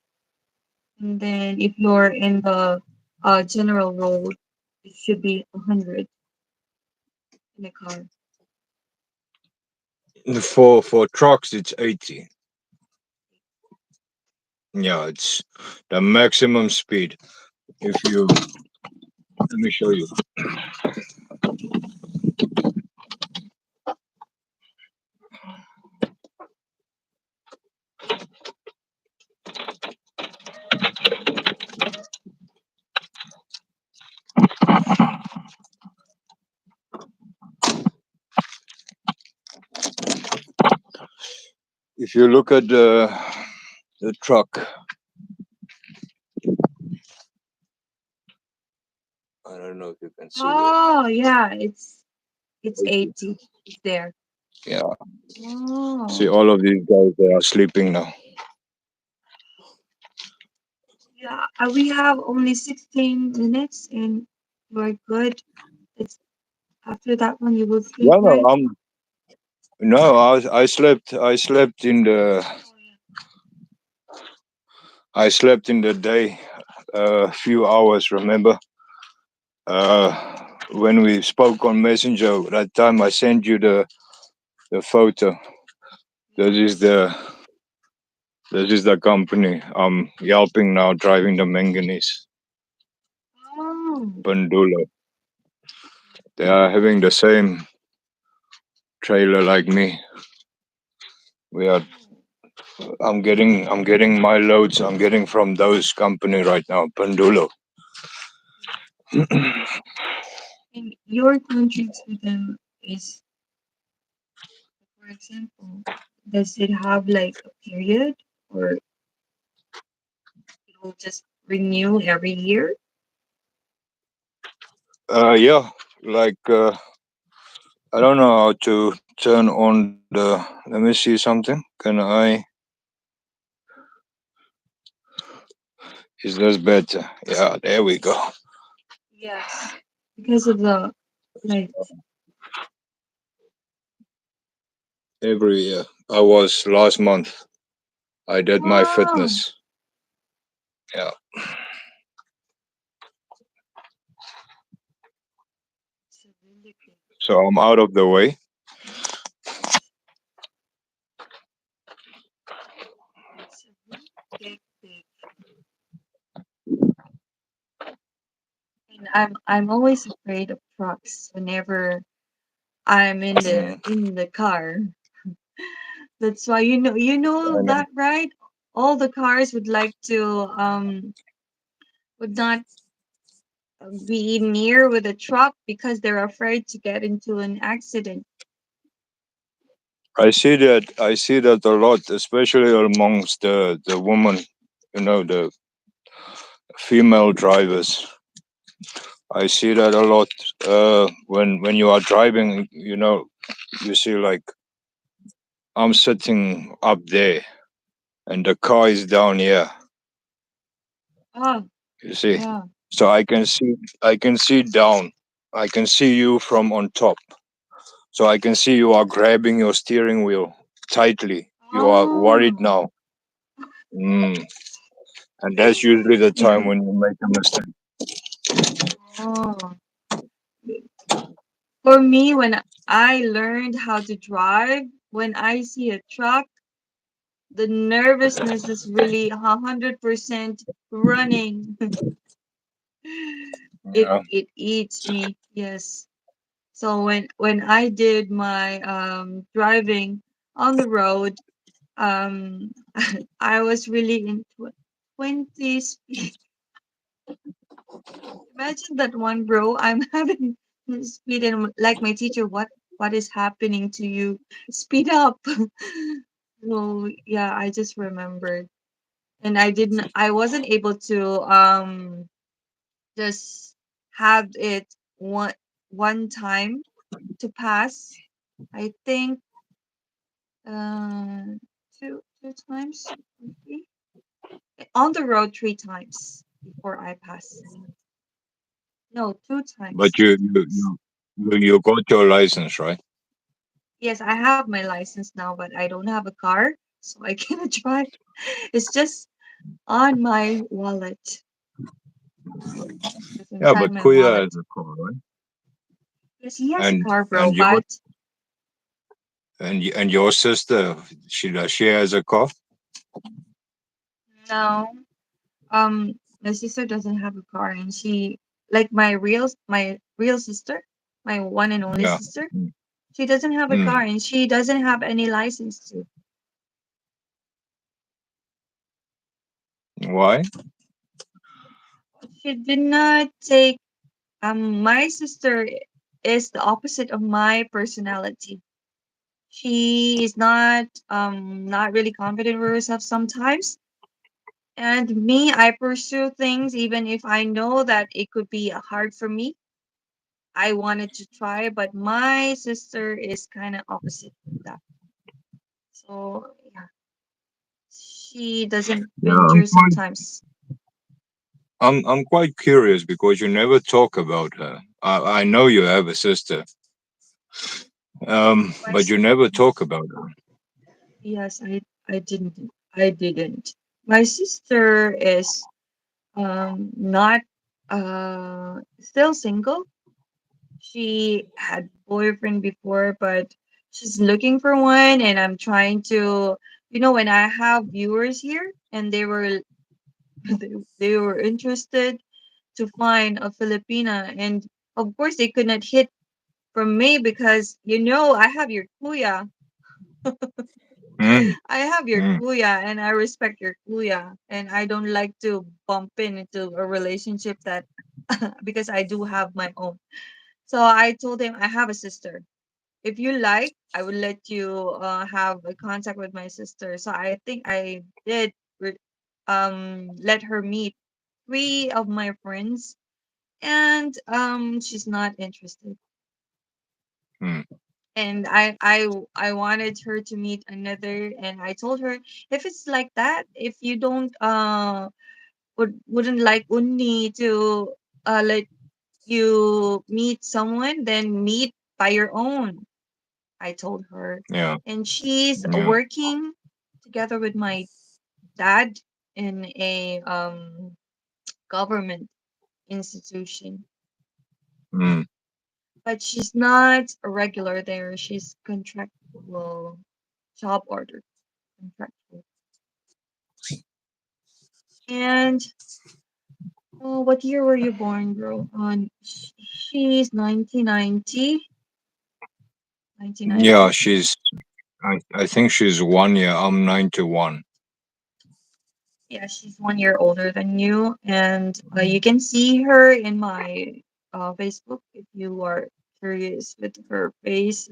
And then if you're in the general road, it should be 100 in a car. For trucks, it's 80. Yeah, it's the maximum speed. If you Let me show you. If you look at the truck, I don't know if you can see that. Oh, yeah, it's 80. It's there. Yeah, see Oh, all of these guys, they are sleeping now. yeah. We have only 16 minutes and we're good. It's after that one you will sleep, Yeah, no, right? no, I slept in the Oh, yeah. I slept in the day a few hours. Remember, when we spoke on Messenger that time, I sent you the photo. This is Yes. the company I'm helping now, driving the manganese Oh. Bandula. They are having the same trailer like me. We are. I'm getting my loads. I'm getting from those company right now, Pandulo. In your country, Sweden, is, for example, does it have like a period or it will just renew every year? Yeah, like I don't know how to turn on the. Let me see something. Can I? Is this better? Yeah, there we go. Yes. Because of the light. Every year. I was last month. I did my Oh, fitness. Yeah. it's a really big. So I'm out of the way. Yes, it's a really big. And I'm always afraid of trucks whenever I'm Mm, in the car. That's why you I know know. that, right? All the cars would like to would not be near with a truck because they're afraid to get into an accident. I see that. I see that a lot, especially amongst the women. You know, the female drivers. I see that a lot. When you are driving, you see like I'm sitting up there and the car is down here. Ah, You see, yeah. so I can see down. I can see you from on top. So I can see you are grabbing your steering wheel tightly. You are worried Oh, now. Mm. And that's usually the time yeah. when you make a mistake. Oh. For me, when I learned how to drive, when I see a truck, the nervousness is really 100% running. Yeah. It eats me. Yes. So when I did my driving on the road, um I was really in 20 speed. Imagine that one, bro. I'm having speed and like my teacher, what is happening to you? Speed up. So yeah, I just remembered. And I wasn't able to just have it one one time to pass. I think uh two times or three on the road, three times before I pass. No, two times. But you got your license, right? Yes, I have my license now, but I don't have a car, so I cannot drive. It's just on my wallet. It's Yeah, inside but my Kuya wallet. has a car, right? Yes, he has a And car, bro, and you but and your sister, she has a car. no. My sister doesn't have a car, and she like my real sister, my one and only Yeah. sister. Mm. She doesn't have a car, Mm. and she doesn't have any license to. Why? She did not take. My sister is the opposite of my personality. She is not really confident with herself sometimes. And me, I pursue things even if I know that it could be hard for me. I wanted to try, but my sister is kind of opposite with that. So yeah, she doesn't Yeah, I'm venture quite sometimes. I'm quite curious because you never talk about her. I know you have a sister, My but s- you never talk about her. yes, I didn't. I didn't. My sister is not still single. She had boyfriend before, but she's looking for one, and I'm trying to, when I have viewers here and they were they were interested to find a Filipina, and of course they could not hit from me because I have your kuya. Mm, I have your mm, kuya and I respect your kuya, and I don't like to bump into a relationship that because I do have my own. So I told him I have a sister. If you like, I will let you have a contact with my sister. So I think I did let her meet three of my friends, and she's not interested. mm, And I wanted her to meet another, and I told her, if it's like that, if you don't wouldn't like Unni to let you meet someone, then meet by your own, I told her. yeah, And she's yeah. working together with my dad in a government institution, Mm, but she's not a regular there. She's contractual, job order contractual. And what year were you born, girl? She's 1990, yeah, 1990. I think she's 1 year. I'm 91. Yeah, she's 1 year older than you, and you can see her in my Facebook if you are curious with her face.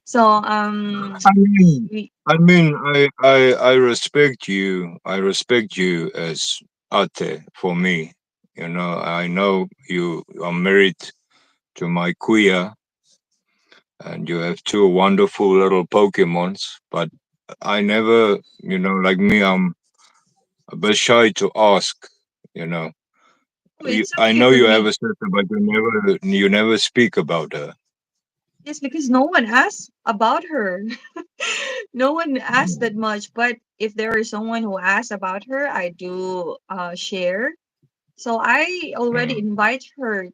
So I mean, we I respect you. I respect you as ate for me. You know, I know you are married to my kuya, and you have two wonderful little Pokemons. But I never, like me, I'm a bit shy to ask. You know, oh, it's I okay know for you have me. a sister, but you never speak about her. Yes, because no one asked about her. No one asked that much, but if there is someone who asks about her, I do share. So I already Mm, invite her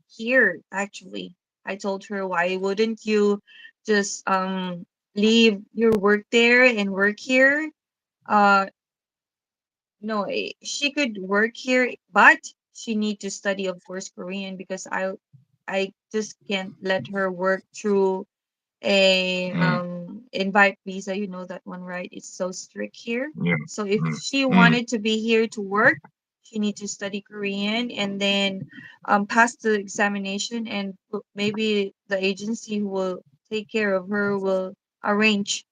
here, actually. I told her, why wouldn't you just leave your work there and work here? Uh no, she could work here, but she need to study, of course, Korean, because I just can't let her work through a mm, invite visa. You know that one, right? It's so strict here. yeah. So if Mm, she mm, wanted to be here to work, she need to study Korean and then pass the examination, and maybe the agency who will take care of her will arrange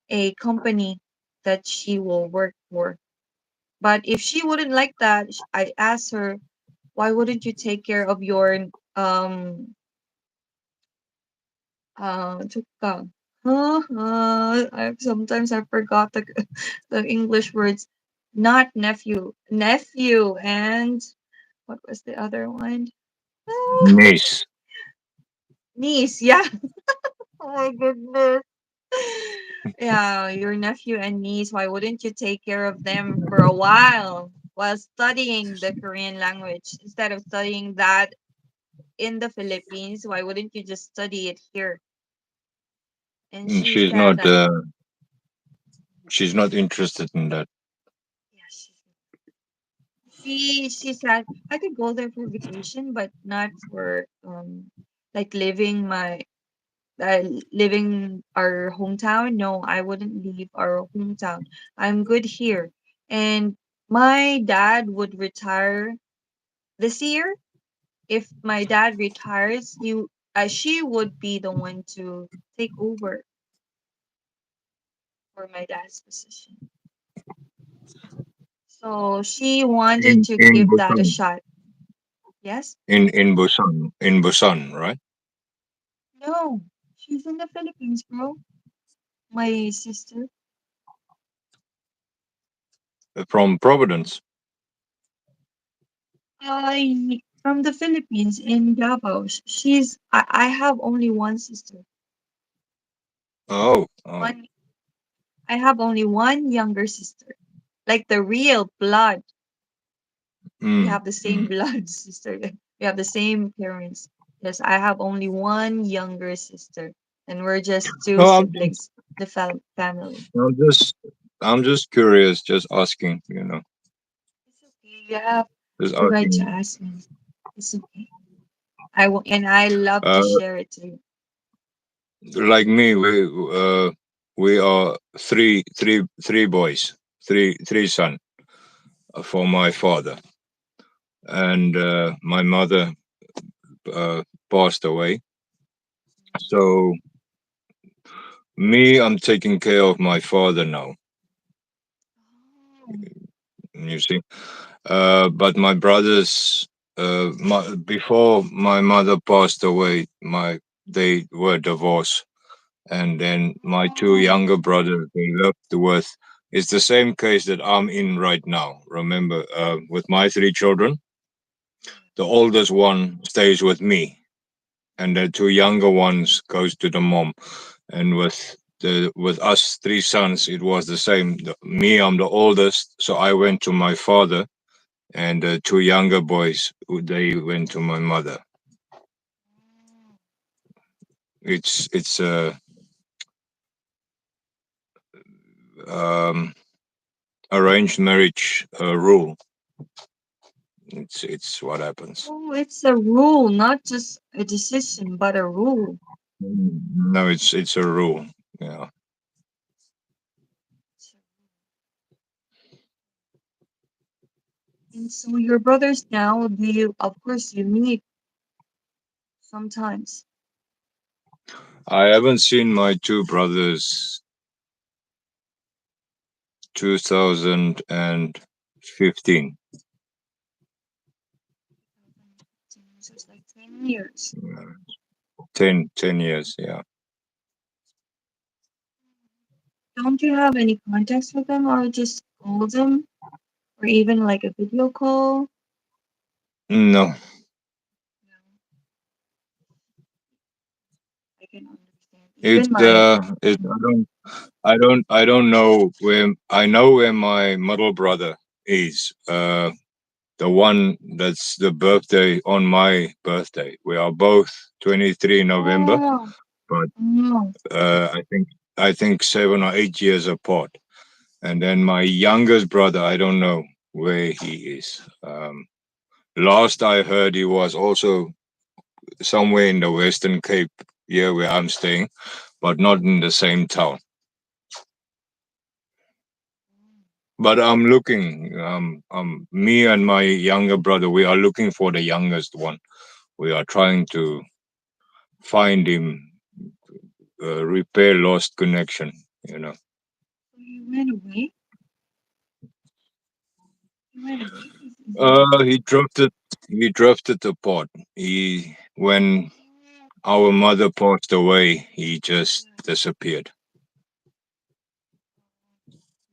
a company that she will work for. But if she wouldn't like that, I asked her, why wouldn't you take care of your um tukang? Sometimes I forgot the the English words. Not nephew, and what was the other one? Ah, niece. niece. Yeah. Oh my goodness. Yeah, your nephew and niece. Why wouldn't you take care of them for a while studying the Korean language instead of studying that in the Philippines? Why wouldn't you just study it here? And Mm, she said that she's not interested in that. yes, she said I could go there for vacation, but not for like living our hometown. No, I wouldn't leave our hometown. I'm good here. And my dad would retire this year. If my dad retires, she would be the one to take over for my dad's position. So she wanted to In give that a Busan. shot. Yes? In Busan, right? No, she's in the Philippines, bro. My sister. From Providence. From the Philippines in Davao. I have only one sister. Oh, oh. One I have only one younger sister. like the real blood. We Mm, have the same mm. blood, sister. We have the same parents. Yes, I have only one younger sister, and we're just two No, siblings, the family. I'm just, I'm just curious, just asking, It's okay. You have just the right to asking. ask me. It's okay. I will, and I love to Uh, share it too. like me, we are three boys, three son for my father, and my mother passed away. So me, I'm taking care of my father now. Oh, You see, but my brothers, before my mother passed away, they were divorced, and then my two oh, younger brothers they left with. It's the same case that I'm in right now. Remember, with my three children, the oldest one stays with me, and the two younger ones goes to the mom. And with us three sons, it was the same. Me, I'm the oldest, so I went to my father, and the two younger boys, they went to my mother. It's a um, arranged marriage rule. It's what happens. oh, it's a rule, not just a decision, but a rule. No, it's a rule. Yeah, And so your brothers now, do you, of course, you meet sometimes. I haven't seen my two brothers 2015. So it's like 10 years. Yeah, 10 years. Yeah. Don't you have any contacts with them or just call them or even like a video call? No, No, I can understand. it's Even my, I don't know where. I know where my middle brother is. The one that's the birthday on my birthday. We are both 23 November, oh, but oh, I think 7 or 8 years apart. And then my youngest brother, I don't know where he is. Last I heard, he was also somewhere in the Western Cape, here where I'm staying, but not in the same town. But I'm looking. Me and my younger brother, we are looking for the youngest one. We are trying to find him, repair lost connection. You know. so he went away? He went away? Is that what He happened? drifted. He drifted apart. He when Oh, our mother passed away, he just yeah. disappeared.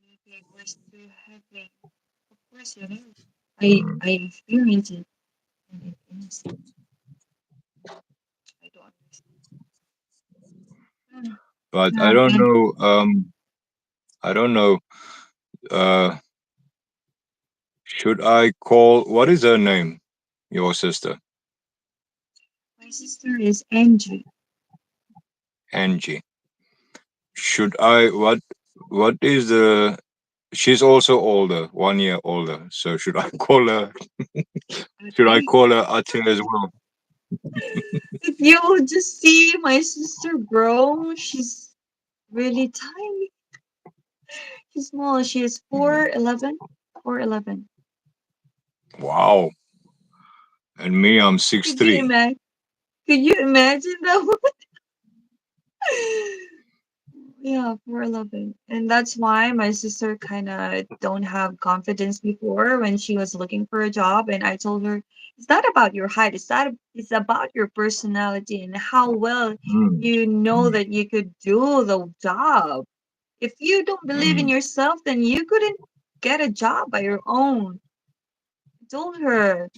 Maybe it was too heavy. Of course it is. I Mm. experienced it and it is. I don't understand. But I Yeah, don't and know. I don't know. Uh, should I call? What is her name? Your sister, my sister is Angie. Angie. Should I? What is the? She's also older, 1 year older. So should I call her? Should I Okay. call her Ate as well? If you just see my sister grow, she's really tiny. She's small. She is Mm. 4'11". 4'11". Wow. And me, I'm six Could you three. imagine? Could you imagine that? Yeah, 4'11". And that's why my sister kind of don't have confidence before when she was looking for a job. And I told her, it's not about your height. It's about your personality and how well Mm. you know Mm. that you could do the job. If you don't believe in Mm. yourself, then you couldn't get a job by your own. I told her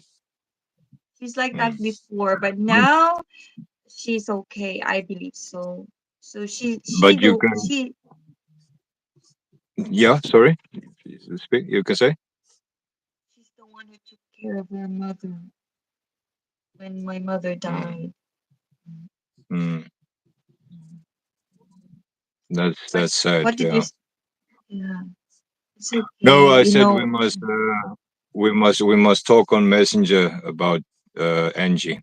she's like that Mm. before, but But, now she's okay. I believe so. So but you can. she Yeah. Sorry. Speak. You can say. She's the one who took care of her mother when my mother Mm, died. mm, Mm. But that's sad. what did you? Yeah. Yeah, it's okay. No, I You said know, we must talk on Messenger about Angie.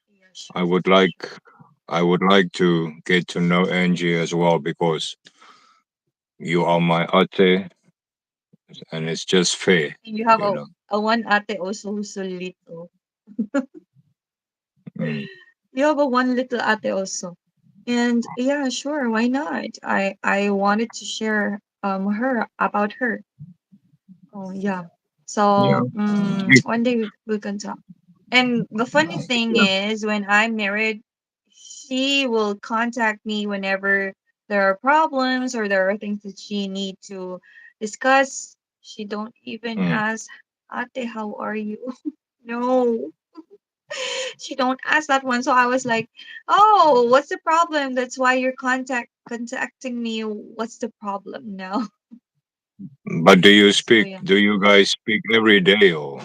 yeah, sure, I would sure, sure. like I would like to get to know Angie as well because you are my ate, and it's just fair, And you have you know. a one ate also who's so little. Mm, You have a one little ate also. And yeah, sure, why not? I wanted to share her about her. Oh yeah. yeah. So one day we can talk. And the funny thing Yeah. is, when I'm married, she will contact me whenever there are problems or there are things that she need to discuss. She don't even Mm. ask, Ate, how are you? No, she don't ask that one. So I was like, oh, what's the problem? That's why you're contacting me. What's the problem now? But do you So speak? yeah, Do you guys speak every day or?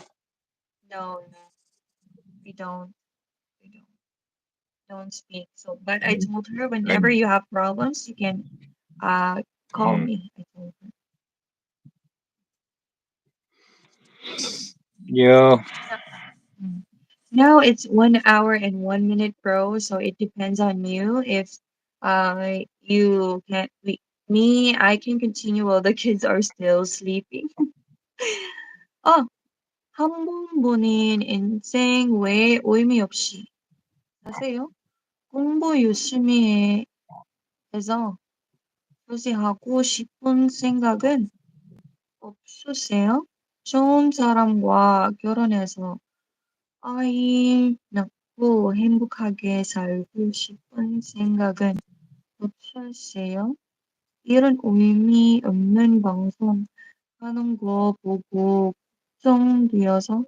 no, no, we don't. We don't speak. So, but I told her whenever And you have problems, you can uh call mm, me. I told her. yeah, No, mm. Now it's 1 hour and 1 minute, bro. So it depends on you. If you can't, me, I can continue while the kids are still sleeping. 어, 한 번 보는 인생 왜 의미 없이 사세요? 공부 열심히 해서 소지하고 싶은 생각은 없으세요? 좋은 사람과 결혼해서 아이 낳고 행복하게 살고 싶은 생각은 없으세요? 이런 의미 없는 방송 하는 거 보고 걱정되어서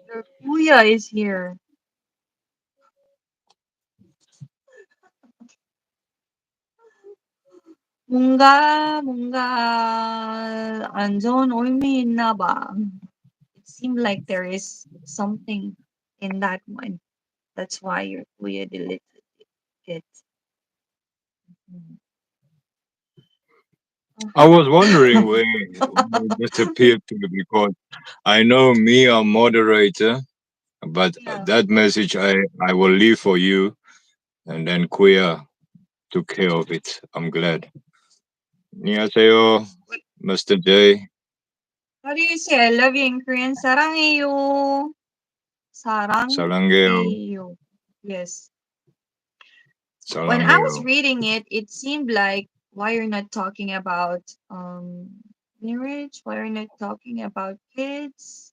your kuya is here. 뭔가 안 좋은 의미 있나 봐. It seemed like there is something in that one. That's why your kuya deleted it. Mm. I Uh-huh. was wondering where it disappeared to because I know me, a moderator, but Yeah. that message I will leave for you, and then Kuya took care of it. I'm glad. 안녕하세요, Wait, Mr. J. how do you say I love you in Korean? 사랑해요. 사랑해요, 사랑해요. Yes. When I was 사랑해요. reading it, it seemed like why you're not talking about marriage, why you're not talking about kids.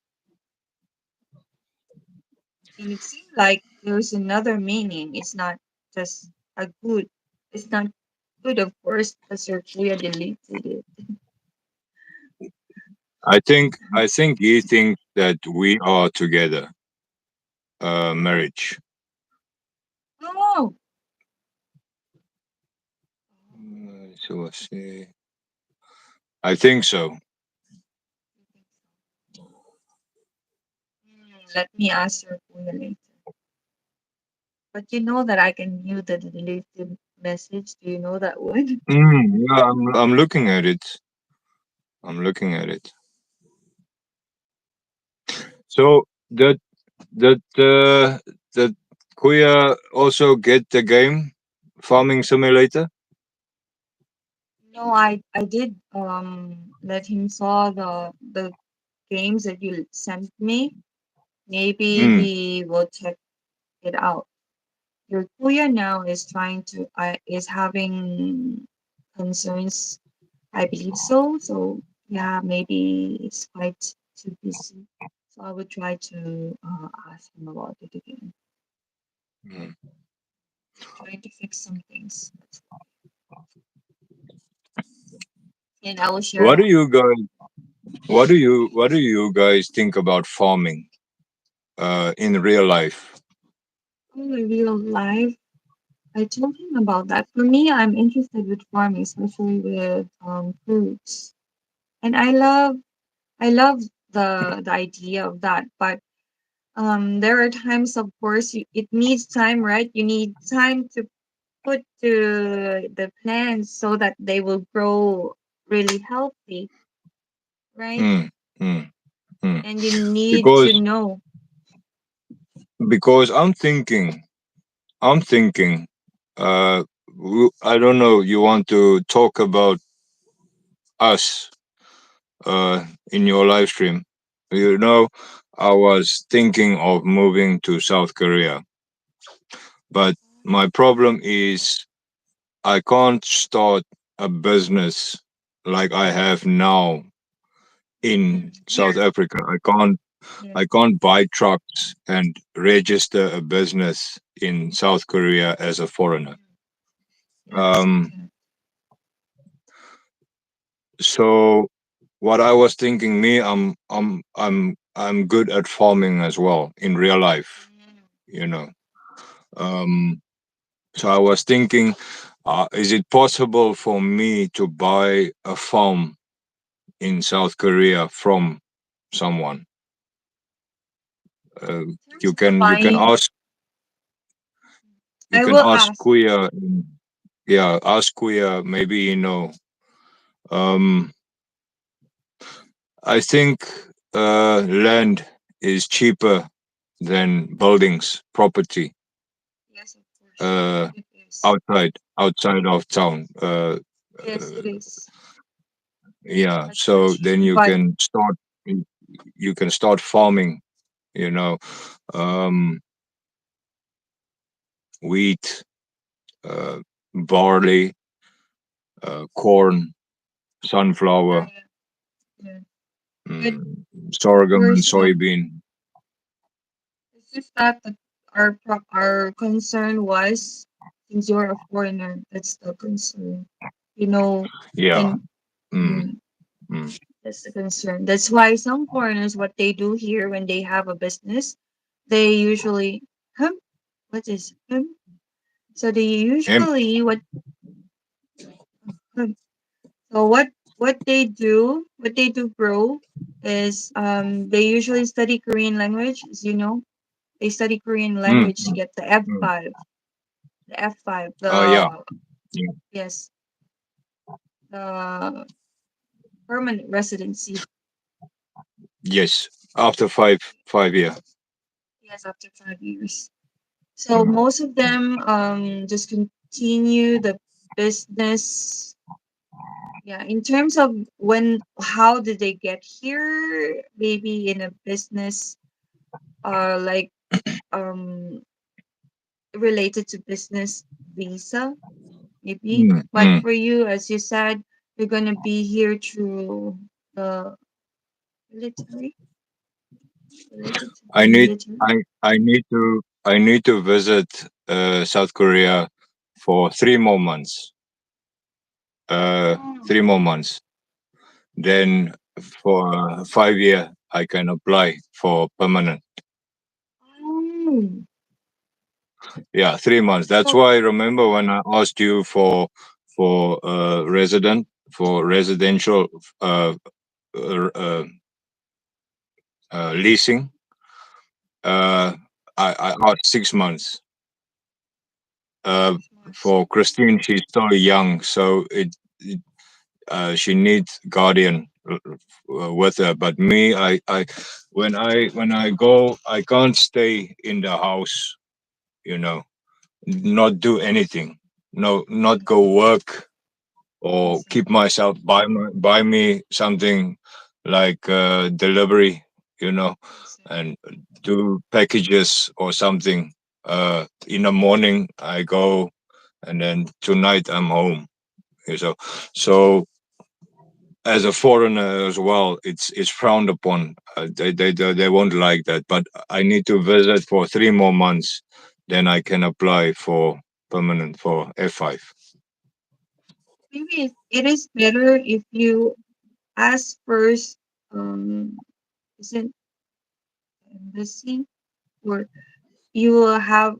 And it seemed like there's another meaning. It's not just a good. It's not good, of course, because your kuya deleted it. I think he thinks that we are together, marriage. No. So I say, I think so. Let me ask your kuya later. But you know that I can view the deleted message. Do you know that one? Yeah, I'm looking at it. I'm looking at it. So that Kuya also get the game farming simulator. No, I did let him saw the games that you sent me. Maybe Mm, he will check it out. Your kuya now is trying to is having concerns. I believe so. So yeah, maybe it's quite too busy. So I would try to ask him about it again. mm. Trying to fix some things. That's why. And I will share What do that. you guys what do you guys think about farming in real life? Oh, real life. I told him about that. For me, I'm interested with farming, especially with fruits, and I love the idea of that. But there are times, of course, it needs time, right? You need time to put the plants so that they will grow really healthy, right? Mm, mm, mm. And you need to Because know. I'm thinking, uh, I don't know. You want to talk about us, in your live stream? You know, I was thinking of moving to South Korea, but my problem is I can't start a business like I have now in South Here. Africa. I Yes, can't buy trucks and register a business in South Korea as a foreigner. yes, you Um, can. so what I was thinking, I'm good at farming as well in real life, you know. Um, so I was thinking, is it possible for me to buy a farm in South Korea from someone? Uh, In terms of you can buying, ask I will ask. Kuya, yeah, ask Kuya. Maybe Um, I think land is cheaper than buildings, property, Yes, of course, uh, it is. outside of town. Yes, it is. Yeah, That's for so sure. then But you can start farming. You know, um, wheat, uh, barley, corn, yeah, sunflower, yeah, yeah. But mm, of sorghum, and course, soybean. it's just that our concern was, since you're a foreigner, that's the concern. You know, Yeah. and Mm, mm, mm, that's the concern. That's why some foreigners, what they do here when they have a business, they usually, what is So they em- usually hmm, so what they do grow is they usually study Korean language, as you know. They study Korean mm, language to mm, get the mm. F5. The F5, Yeah. Yeah. yes, the permanent residency. Yes. After five year. Yes, after 5 years. So Mm, most of them just continue the business. Yeah, in terms of how did they get here? Maybe in a business, like um related to business visa, maybe. mm, But mm. for you, as you said, you're gonna be here through the military, related to the I need military. I need to visit South Korea for 3 more months. Oh, 3 more months. Then for 5 year, I can apply for permanent. oh. Yeah, 3 months. That's So why I remember when I asked you for for residential uh, uh, uh, leasing. Uh, I asked 6 months. Uh, 6 months. for Christine, she's still young, so she needs guardian with her. But me, when I go, I can't stay in the house. You know, not do anything. No, not go work I or see. keep myself buy me something like delivery. You know, I see. and do packages or something. In the morning I go, and then tonight I'm home. So, so as a foreigner as well, it's frowned upon. They won't like that. But I need to visit for 3 more months, then I can apply for permanent for F5. Maybe it is better if you ask first. Is it embassy, or you will have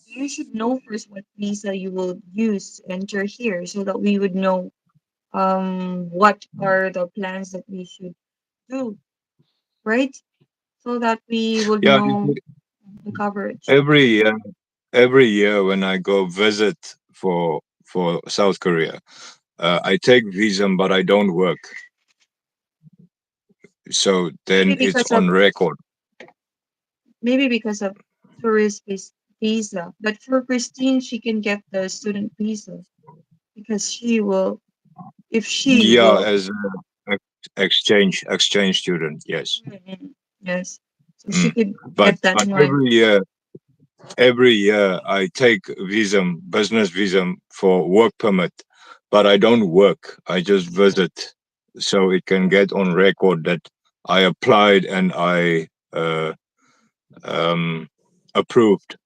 You should know first what visa you will use to enter here so that we would know what are the plans that we should do, right? So that we would Yeah, you know see, the coverage. every year when I go visit for South Korea, I take visa, but I don't work. So Maybe then it's because of on record. maybe because of tourist visa. But for Christine, she can get the student visa because she will, if she Yeah, will, as a exchange student. Yes. mm, yes, so she Mm. could But get that but one. every year I take visa, business visa for work permit, but I don't work. I just visit, so it can get on record that I applied and I um, approved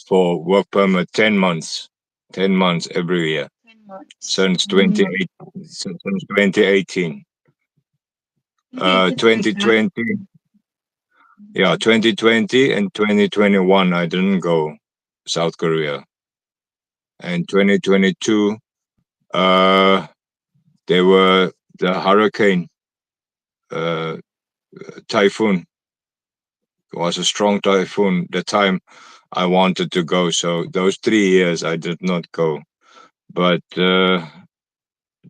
for work permit 10 months, 10 months every year 10 months. since 28 since 2018. Maybe if it's like that. 2020, yeah, 2020 and 2021 I didn't go South Korea, and 2022 uh there were the hurricane, uh typhoon. It was a strong typhoon the time I wanted to go, so those 3 years I did not go. But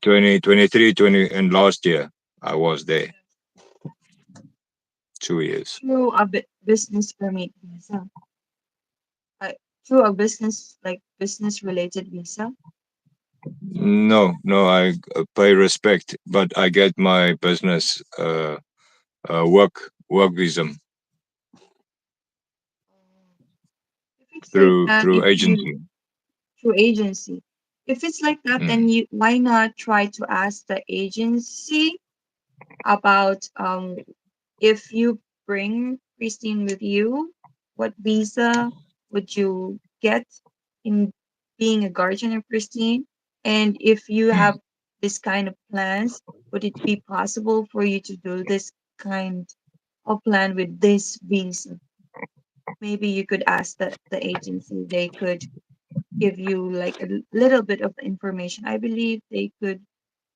2023, 20, and last year I was there 2 years. Through a business permit visa. Uh, through a business, like business related visa. No, I pay respect, but I get my business work visa If it's like through that, if you agency. through agency, if it's like that, then Mm. you why not try to ask the agency about if you bring Christine with you, what visa would you get in being a guardian of Christine? And if you Mm. have this kind of plans, would it be possible for you to do this kind of plan with this visa? Maybe you could ask the agency. They could give you like a little bit of information. I believe they could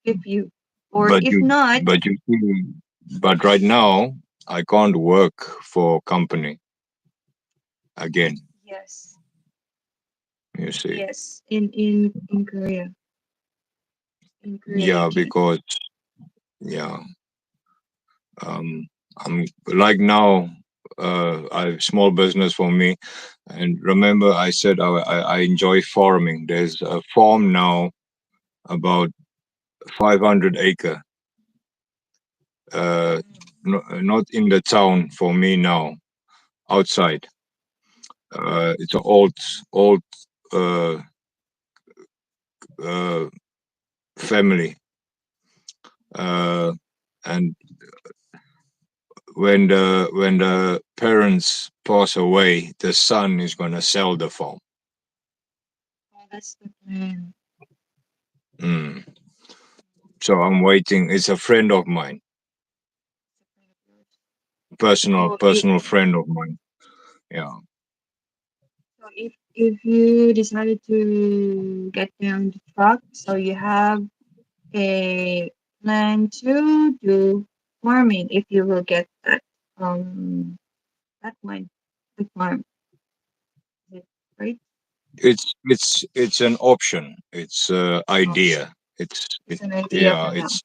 give you. Or But if you, not, but you see, but right now I can't work for company again. yes, You see, yes, in Korea. In Korea, you yeah, can. because yeah, um, I'm like now. I small business for me, and remember I said I enjoy farming. There's a farm now about 500 acre, uh, not in the town for me now, outside. It's an old uh, uh, family, uh, and when the parents pass away, the son is gonna sell the farm. Oh, that's the plan. Mm. So I'm waiting. It's a friend of mine, That's the plan of yours. personal So if personal friend of mine. Yeah, if you decided to get down the truck, so you have a plan to do farming if you will get that one, the farm, is it right? it's an option. It's Option. idea. It's It's it an idea yeah for now. it's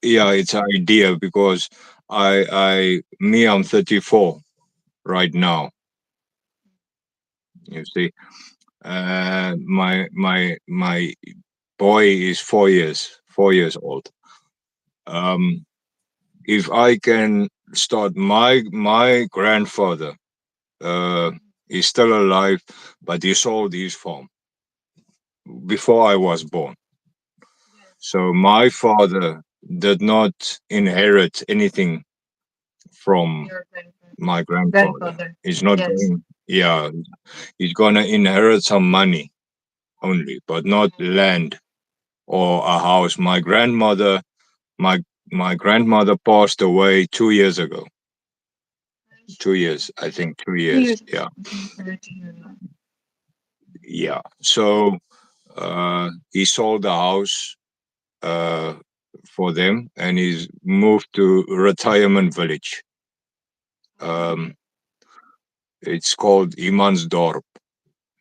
yeah it's idea because I'm 34 right now. You see, my boy is 4 years old. Um, if I can start, my grandfather, uh, is still alive, but he sold his farm before I was born. Yes, So my father did not inherit anything from from your my grandfather. grandfather. He's not Yes. going. Yeah, he's gonna inherit some money only, but not land or a house. My my grandmother passed away 2 years ago. 2 years. I think 2 years. 2 years. Yeah, Okay, sorry to hear that. yeah. So he sold the house uh, for them, and he's moved to retirement village. Oh, Um, it's called Imansdorp.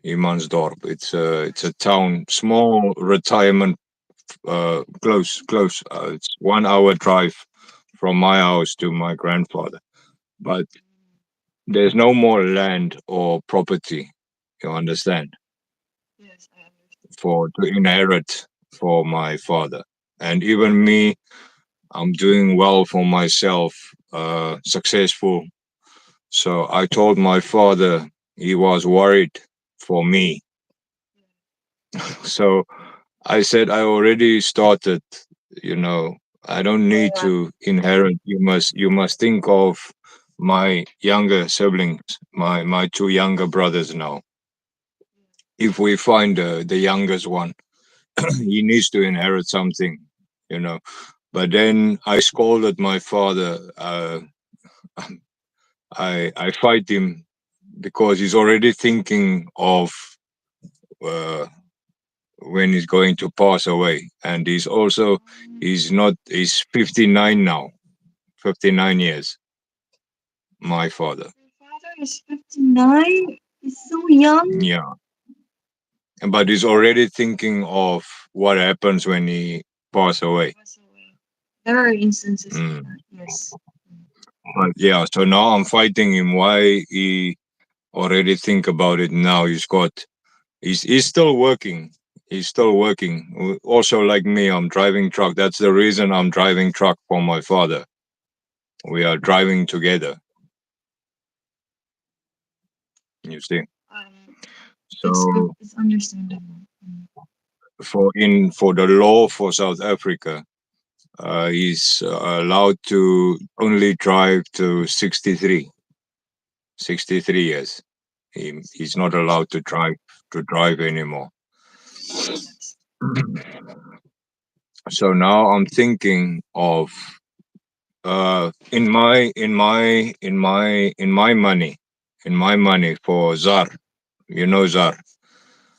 Imansdorp. It's a town, small retirement, close. It's 1 hour drive from my house to my grandfather. But there's no more land or property. You understand? yes, I understand. For to inherit for my father, and even me, I'm doing well for myself, successful. So I told my father, he was worried for me. So I said, I already started, you know, I don't need Yeah, to inherit. You must think of my younger siblings, my two younger brothers now. If we find the youngest one, he needs to inherit something, you know. But then I scolded my father. I fight him because he's already thinking of uh, when he's going to pass away, and he's not he's 59 now, 59 years. My father, your father is 59. He's so young. yeah, but he's already thinking of what happens when he pass away. Pass away. There are instances of Mm. that. Yes. Mm. But yeah, so now I'm fighting him. Why he already think about it now? He's still working. He's still working. Also, like me, I'm driving truck. That's the reason I'm driving truck for my father. We are driving together. You see. Um, So it's understandable. Mm. for the law for South Africa, he's allowed to only drive to 63, 63 years. He's not allowed to drive anymore. Yes. So now I'm thinking of in my money for Zar. You know Zar.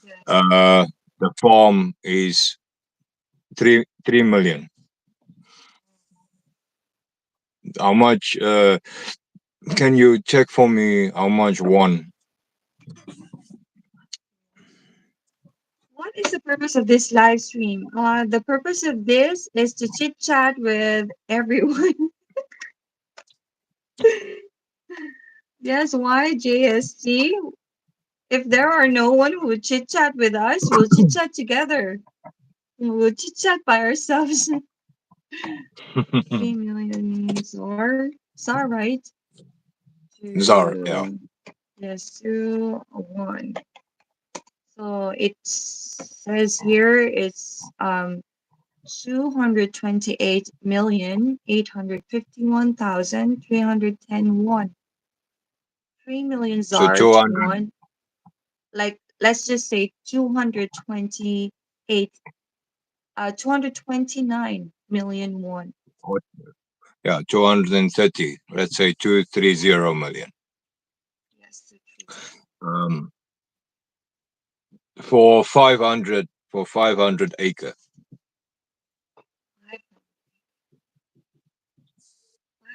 Yes. Uh, the farm is 3 million. How much? Can you check for me how much one? What is the purpose of this live stream? The purpose of this is to chit chat with everyone. Yes, why JST? If there are no one who would chit chat with us, we'll chit chat together. We'll chit chat by ourselves. 3 million Zar, right? Zar, yeah. Two, yes, 2, 1. So it says here it's 228,851,310 won. 3 million So ZAR to 200. one. Like let's just say 228, 229 million won. Yeah, 230. Let's say 230 million. Yes, 230. Um, for 500 acre.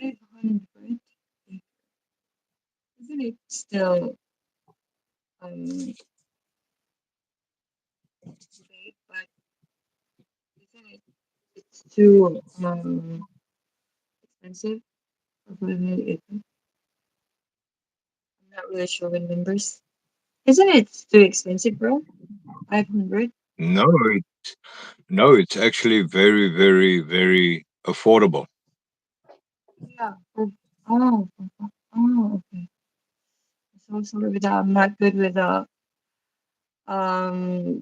500. Isn't it still um big, but isn't it it's too expensive for 500 acres? I'm not really sure with numbers. Isn't it too expensive, bro? 500? No, no, it's actually very, very, very affordable. Yeah. Oh, okay. So sorry with that. I'm not good with the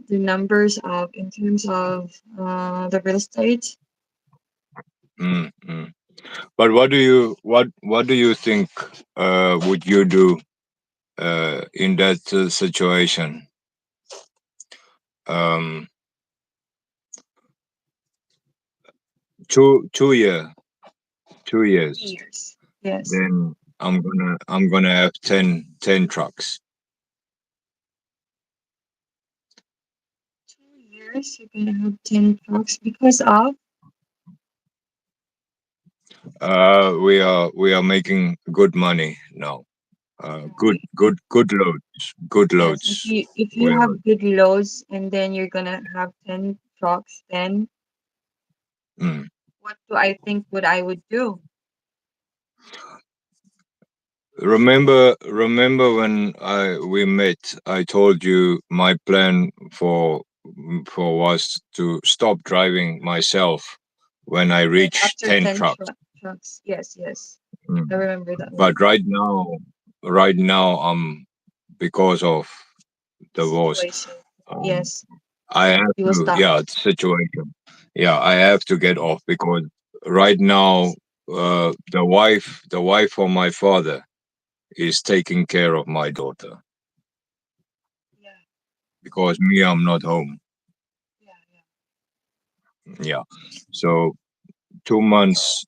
numbers of in terms of the real estate. Mm, mm. But what do you think would you do in that situation? Um, 2 year, 2 years. 3 years. Yes. Then I'm gonna have ten trucks. 2 years, you're gonna have 10 trucks because of. We are making good money now. Good loads. Good Yes, if loads. you We are. have good loads and then you're gonna have 10 trucks, then Mm. what do I think what I would do? Remember when I we met? I told you my plan for was to stop driving myself when I Yes, reach after 10 10 trucks. trucks. Yes, yes. I Mm. remember that But one. right now, because of The the wars, situation. um, Yes, I have you will to. stop. Yeah, the situation. Yeah, I have to get off because right now, the wife of my father is taking care of my daughter Yeah, because me, I'm not home. yeah, yeah. Yeah, so 2 months,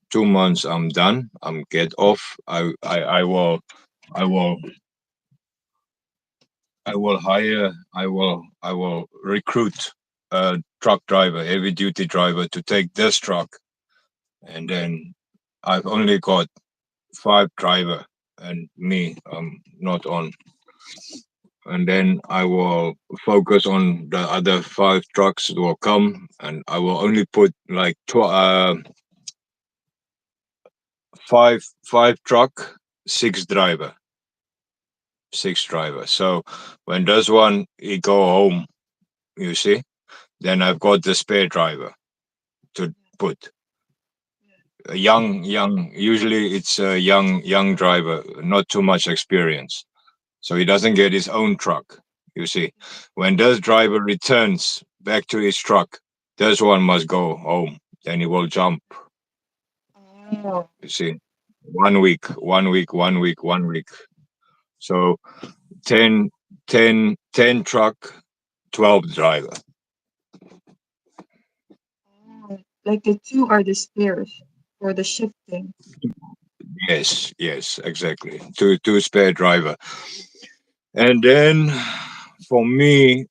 I'm done. I'm get off. I will I will recruit a truck driver, heavy duty driver, to take this truck, and then I've only got five driver and me. I'm not on, and then I will focus on the other five trucks that will come, and I will only put like five truck, six driver. So when does one he go home, you see, then I've got the spare driver to put. Yeah, A young. Usually it's a young driver, not too much experience, so he doesn't get his own truck. You see, when this driver returns back to his truck, this one must go home. Then he will jump. yeah. Oh, You see, 1 week, 1 week, 1 week, 1 week. So 10, 10 truck, 12 driver. oh. Like the two are the spares for the shifting. Yes, exactly. Two spare driver. And then for me,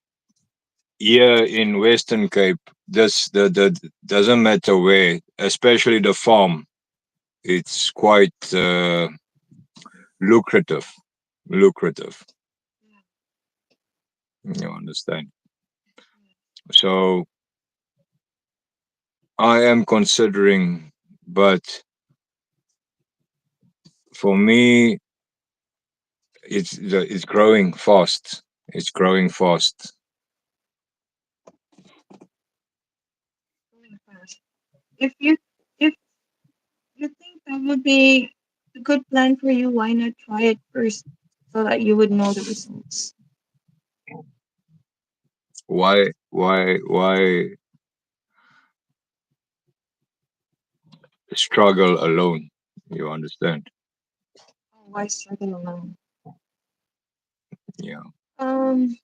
here in Western Cape, this the doesn't matter where, especially the farm. It's quite lucrative. Lucrative. Yeah, You understand? yeah. So I am considering, but for me, it's growing fast. It's growing fast. Going fast. If you think that would be a good plan for you, why not try it first so that you would know the results? Why struggle alone? You understand? Oh, why struggle alone? Yeah. Um,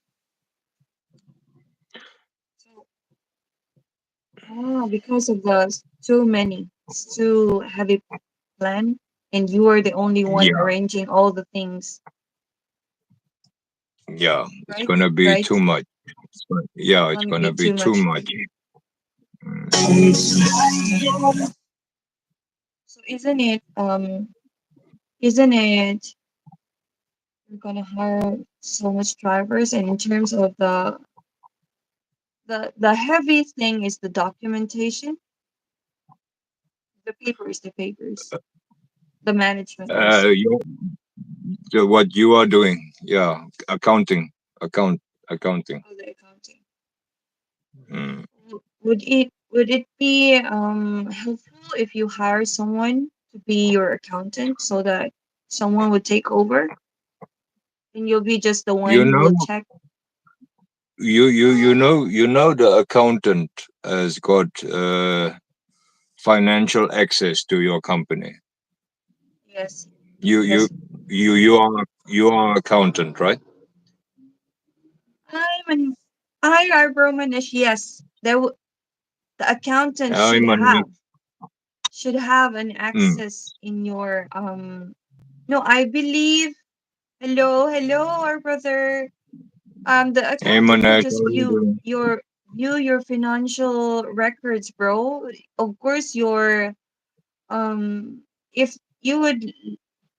so because of the too many, it's too heavy plan, and you are the only one Yeah. arranging all the things, Yeah. It's right? gonna be Right? too much. Yeah, It's it's gonna be gonna be too too much for much. you. Mm. So isn't it you're gonna hire so much drivers, and in terms of the heavy thing is the documentation, the management also. You, what you are doing? Yeah, accounting. Oh, the accounting. Mm. Would it be helpful if you hire someone to be your accountant so that someone would take over and you'll be just the You one who will know, check? you know the accountant has got financial access to your company. Yes, You you yes. you are accountant, right? I'm an I Romanish, yes. The accountant I'm should on. have an Mm. access in your No, I believe. Hello, hello, our brother. The Hey accountant will Manesh, just how are you doing? view your financial records, bro. Of course, your if you would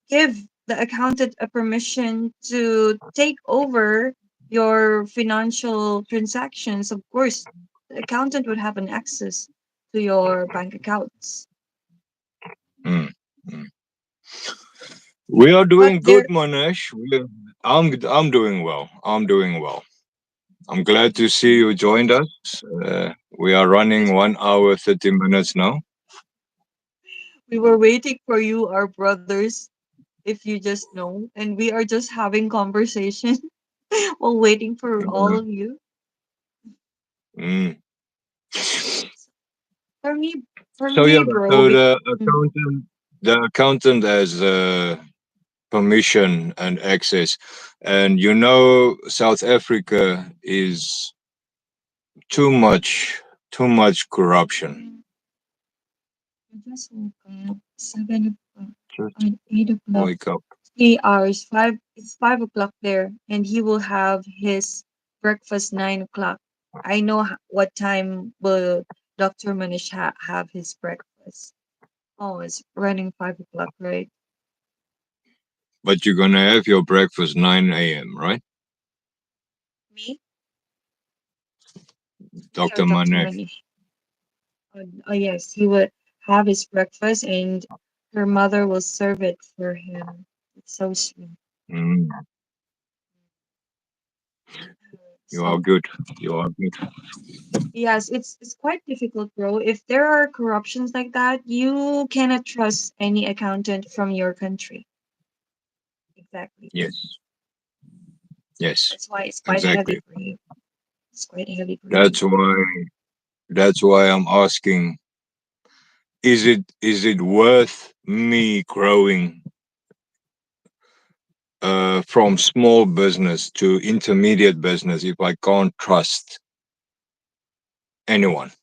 give the accountant a permission to take over your financial transactions, of course, the accountant would have an access to your bank accounts. Mm, mm. We are But doing good, there, Manesh. I'm doing well. I'm doing well. I'm glad to see you joined us. We are running yes, 1 hour 30 minutes now. we were waiting for you, our brothers, if you just know, and we are just having conversation while waiting for all Yeah. of you. Mm. For me, for So yeah, me, bro, so mm, the accountant has permission and access, and South Africa is too much, too much corruption. I just woke up 7 o'clock Just and 8 o'clock. wake up. 3 hours. It's 5 o'clock there, and he will have his breakfast 9 o'clock. I know what time will Dr. Manish have his breakfast. Oh, it's running 5 o'clock, right? But you're gonna have your breakfast 9 a.m., right, Me? Me or Doctor Dr. Manesh? Manish? Oh, yes, he would have his breakfast, and her mother will serve it for him. It's so sweet. Mm. You are So good. You are good. yes, it's quite difficult, bro. If there are corruptions like that, you cannot trust any accountant from your country. Exactly. Yes. Yes. That's why it's quite heavy Exactly. for you. It's quite heavy for you. That's why. That's why I'm asking. Is it worth me growing from small business to intermediate business if I can't trust anyone? It's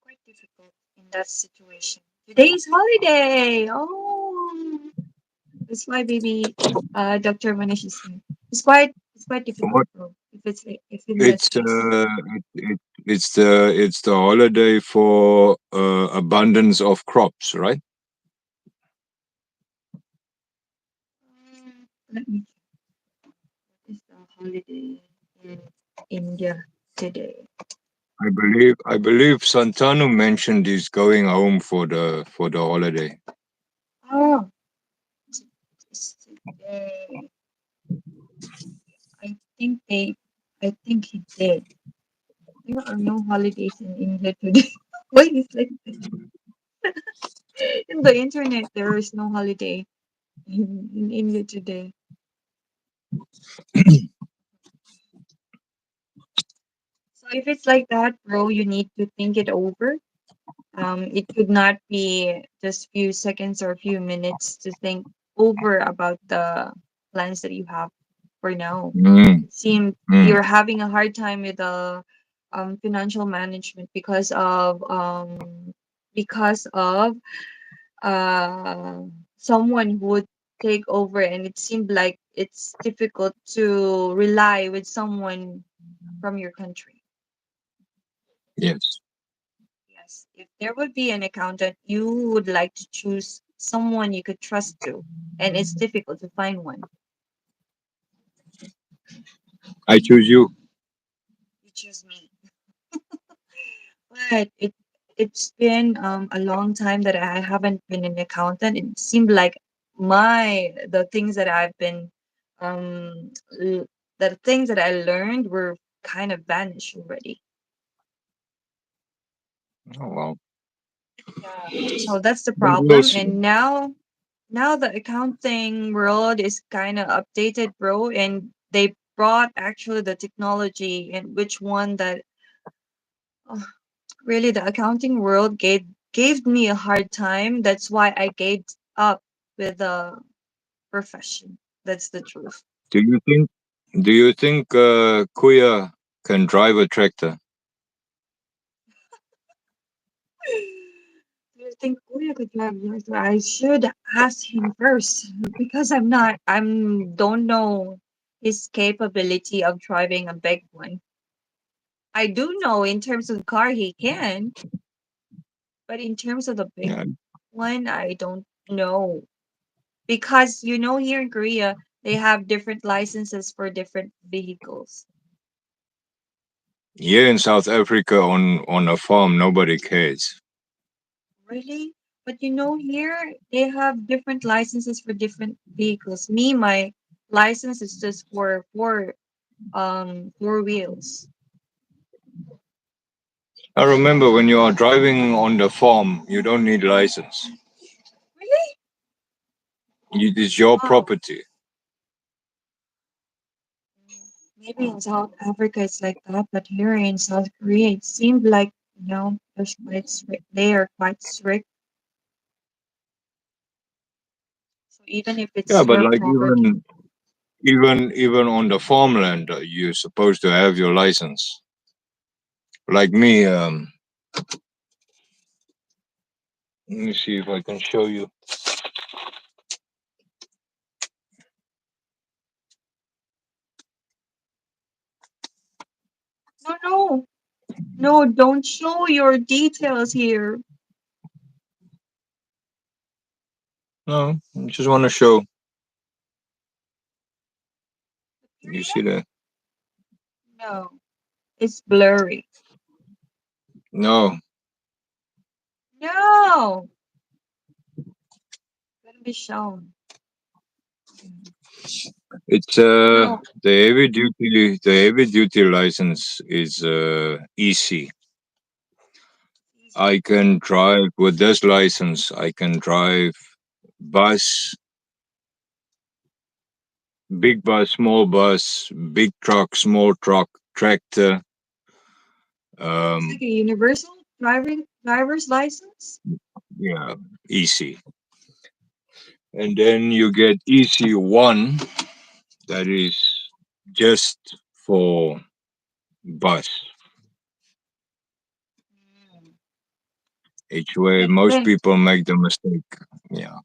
quite difficult in that situation. Today is holiday. Oh, that's why baby Dr. Manish is here. It's quite difficult, What? bro. If in that It's case. it's the holiday for abundance of crops, right? Let me check. What is the holiday in India today? I believe Santanu mentioned he's going home for the holiday. Oh, it's today. I think they, I think he did. There are no holidays in India today. Why is like this? In the internet? There is no holiday in India today. So if it's like that, bro, you need to think it over. It could not be just few seconds or a few minutes to think over about the plans that you have for now. Mm, It seems mm, you're having a hard time with the financial management because of someone who would take over, and it seemed like it's difficult to rely with someone from your country. yes. Yes, if there would be an accountant, you would like to choose someone you could trust to, and it's difficult to find one. I choose you. You choose me. But it's been a long time that I haven't been an accountant. It seemed like the things that I've been the things that I learned were kind of vanished already. Oh well. Yeah. So that's the But we'll problem. see. And now the accounting world is kind of updated, bro, and they brought actually the technology, and which one that uh, really the accounting world gave me a hard time. That's why I gave up with the profession. That's the truth. Do you think? Do you think Kuya can drive a tractor? think Kuya could drive like that. I should ask him first because I'm don't know his capability of driving a big one. I do know in terms of car he can, but in terms of the big Yeah, one, I don't know. Because here in Korea, they have different licenses for different vehicles. here in South Africa on a farm, nobody cares. Really? But here they have different licenses for different vehicles. Me, my license is just for four wheels. I remember when you are driving on the farm, you don't need license. Really? It's your Wow. property. Maybe in South Africa it's like that, but here in South Korea it seemed like there's quite strict. They are quite strict. So even if Yeah, it's but your like property, even on the farmland, you're supposed to have your license. Like me, let me see if I can show you. no, no, no, don't show your details here. No, I just want to show. You Korea? see that? No, it's blurry. No, No, gonna be shown. Mm. it's No, the heavy duty license is EC. it's easy. I can drive with this license. I can drive bus, big bus, big truck, small truck, tractor. It's like Um, a universal driver's license. yeah, EC. And then you get EC1, that is just for bus. Mm. Each way, Then, most then people make the mistake. Yeah.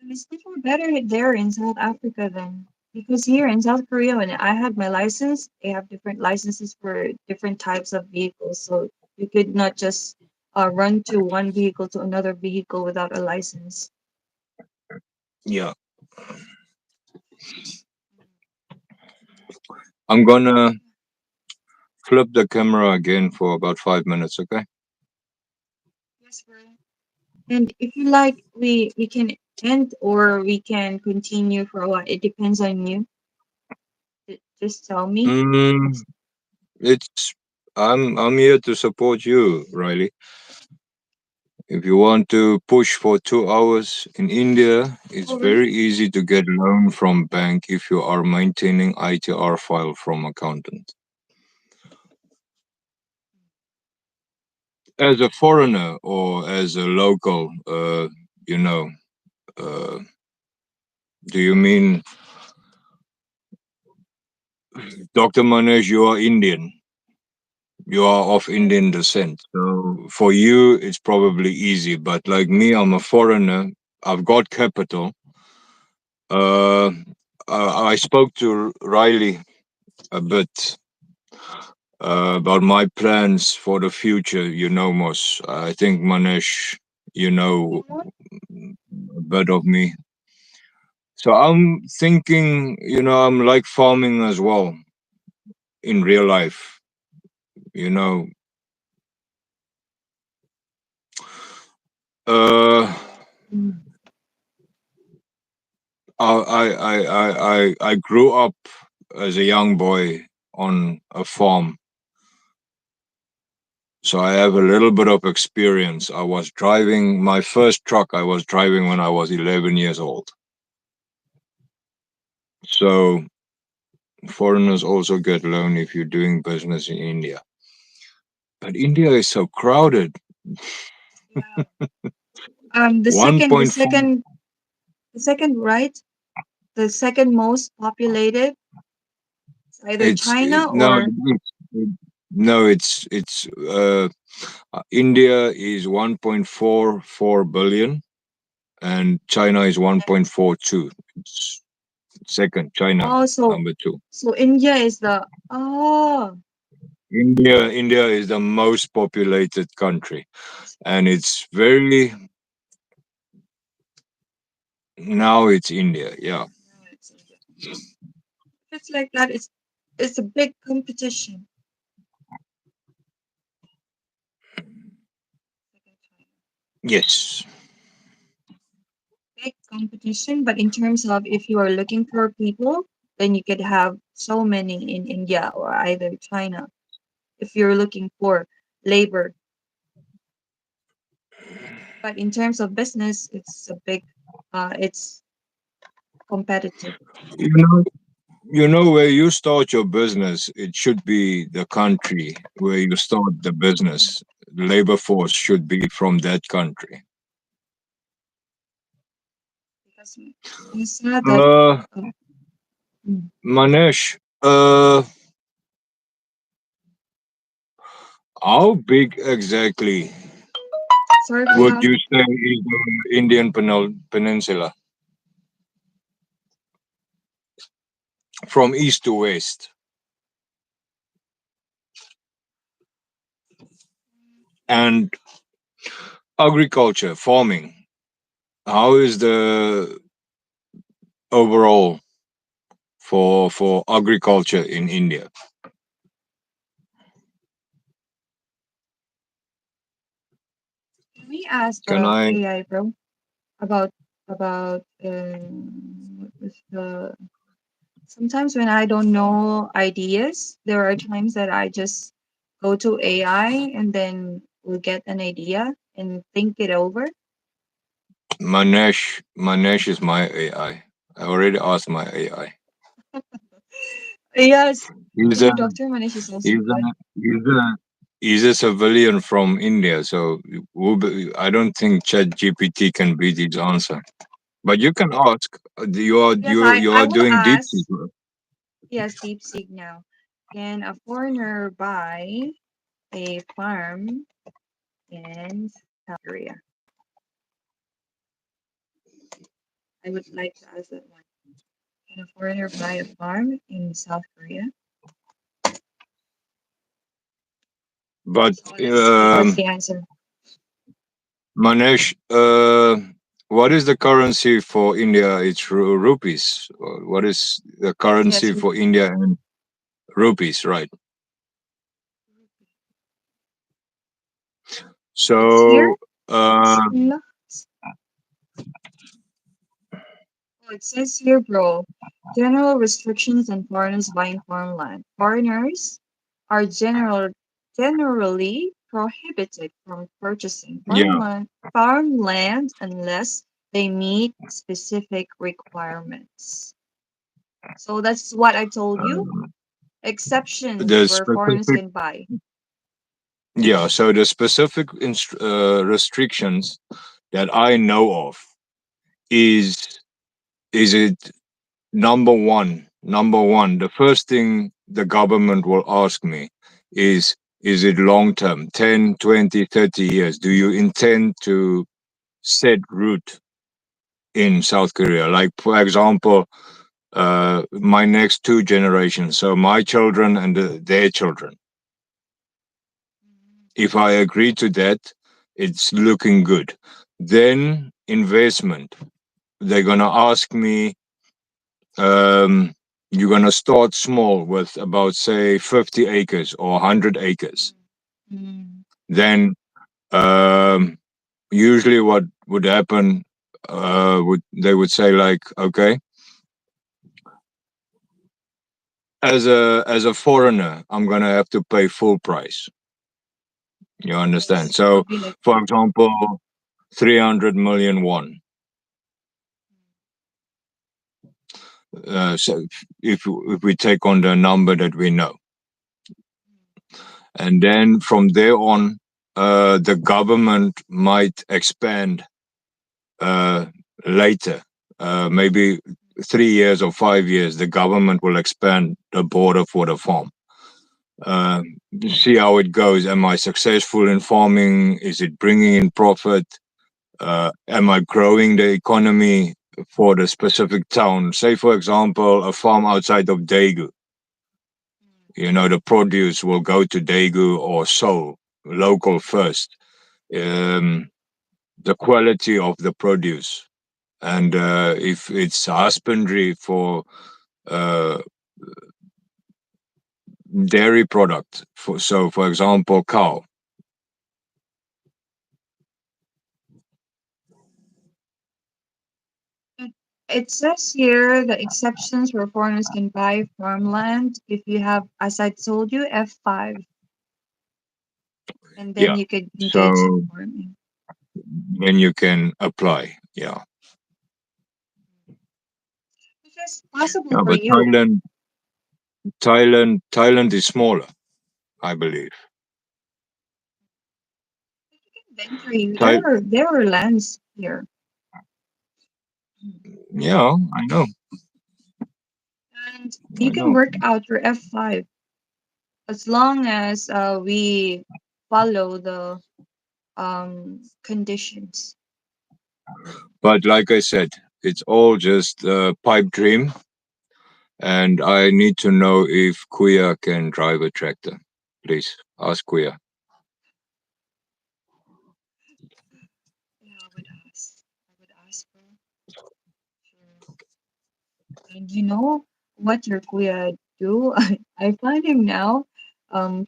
it's different better there in South Africa then. Because here in South Korea, when I had my license, they have different licenses for different types of vehicles. So you could not just run to one vehicle to another vehicle without a license. Yeah. I'm gonna flip the camera again for about 5 minutes, okay? Yes, right. And if you like, we can end or we can continue for a while. It depends on you. Just tell me. Mm, it's I'm here to support you, Riley. If you want to push for 2 hours in India, it's Oh, really? very easy to get loan from bank if you are maintaining ITR file from accountant. As a foreigner or as a local, you know, uh, do you mean Dr. Manesh? You are Indian. You are of Yes. Indian descent. So for you, it's probably easy. But like me, I'm a foreigner. I've got capital. Uh, I spoke to Riley a bit about my plans for the future. You know, Mos. I think Manesh, you know More? a bit of me. So I'm thinking, I'm like farming as well in real life. You know, uh, Mm. I grew up as a young boy on a farm, so I have a little bit of experience. I was driving my first truck. I was driving when I was 11 years old. So foreigners also get loan if you're doing business in India. But India is so crowded. Yeah. The second, the 1.4. second, the second, right? The second most populated is either It's China no, or No, it's India is 1.44 billion and China is Yes. 1.42. It's second, China Oh, so number 2. so India is the oh India is the most populated country, and it's very now it's India. Yeah, no, it's India. If it's like that, it's a big competition. Second China. yes. Big competition, but in terms of if you are looking for people, then you could have so many in India or either China. If you're looking for labor, but in terms of business, it's a big, it's competitive. You know, you know where you start your business. It should be the country where you start the business. The labor force should be from that country. Because you said that, Uh, um, mm, Manesh, how big exactly sorry for would that. you say is the Indian Peninsula from east to west? And agriculture, farming, how is the overall for agriculture in India? Can we ask Can the I, AI bro about about what was the sometimes when I don't know ideas, there are times that I just go to AI and then we'll get an idea and think it over. Manesh is my AI. I already asked my AI. Yes, He's a Dr. Manish is also he's good. a he's a he's a civilian from India, so I don't think Chat GPT can beat his answer. But you can ask. Yes, You I are will doing deep ask. sea work. Yes, deep seek now. Can a foreigner buy a farm in South Korea? I would like to ask that one. Can a foreigner buy a farm in South Korea? But So let's see what's the answer. Manesh, what is the currency for India? It's rupees. What is the Yes, currency for India and rupees, right? it's here. So, uh, Bismillah. Oh, it says here, bro. General restrictions on foreigners buying farmland. Foreigners are generally prohibited from purchasing yeah, farmland unless they meet specific requirements. So that's what I told you. uh, Exceptions the where foreigners specific, can buy. yeah, so the specific restrictions that I know of is it number one, the first thing the government will ask me is it long term, 10, 20, 30 years? Do you intend to set root in South Korea? Like, for example, my next two generations, so my children and their children. If I agree to that, it's looking good. Then investment. They're gonna ask me, um, you're gonna start small with about say 50 acres or 100 acres. Mm. Then usually what would happen, would they would say like, okay, as a foreigner, I'm gonna have to pay full price. You understand? Yes, it So, would be like for that. example, 300 million won. So if we take on the number that we know, and then from there on, the government might expand uh, later. Maybe 3 years or 5 years, the government will expand the border for the farm. uh, see how it goes. Am I successful in farming? Is it bringing in profit? Am I growing the economy for the specific town? Say, for example, a farm outside of Daegu. The produce will go to Daegu or Seoul, local first. Um, the quality of the produce, and if it's husbandry for uh, dairy product, for example, cow. It, it says here the exceptions where foreigners can buy farmland if you have, as I told you, F5, and then Yeah. you could engage in So farming. then you can apply. Yeah. Which is possible Yeah, for but you. Thailand is smaller, I believe. Venture you. Thai, There are lands here. yeah, I know, And I you can know. work out your F5 as long as we follow the conditions. But like I said, it's all just a pipe dream, and I need to know if Kuya can drive a tractor. Please ask Kuya. Yeah, I would ask. I would ask her. Sure. And you know what your kuya do? I find him now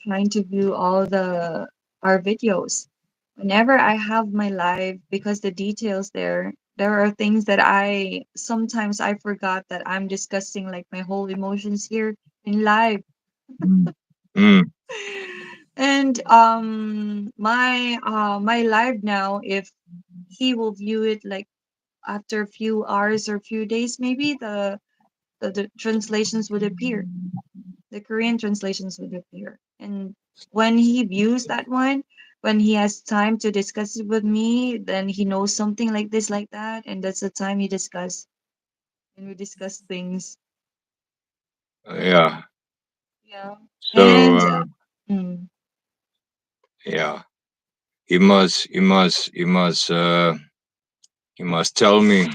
trying to view all the our videos. Whenever I have my live, because the details there are things that I sometimes I forgot that I'm discussing like my whole emotions here in live. Mm. Mm. And my live now, if he will view it like after a few hours or few days, maybe the translations would appear. The Korean translations would appear. And when he views that one, when he has time to discuss it with me, then he knows something like this, like that, and that's the time he discuss and we discuss things. Yeah. Yeah. So And mm, yeah, he must tell me.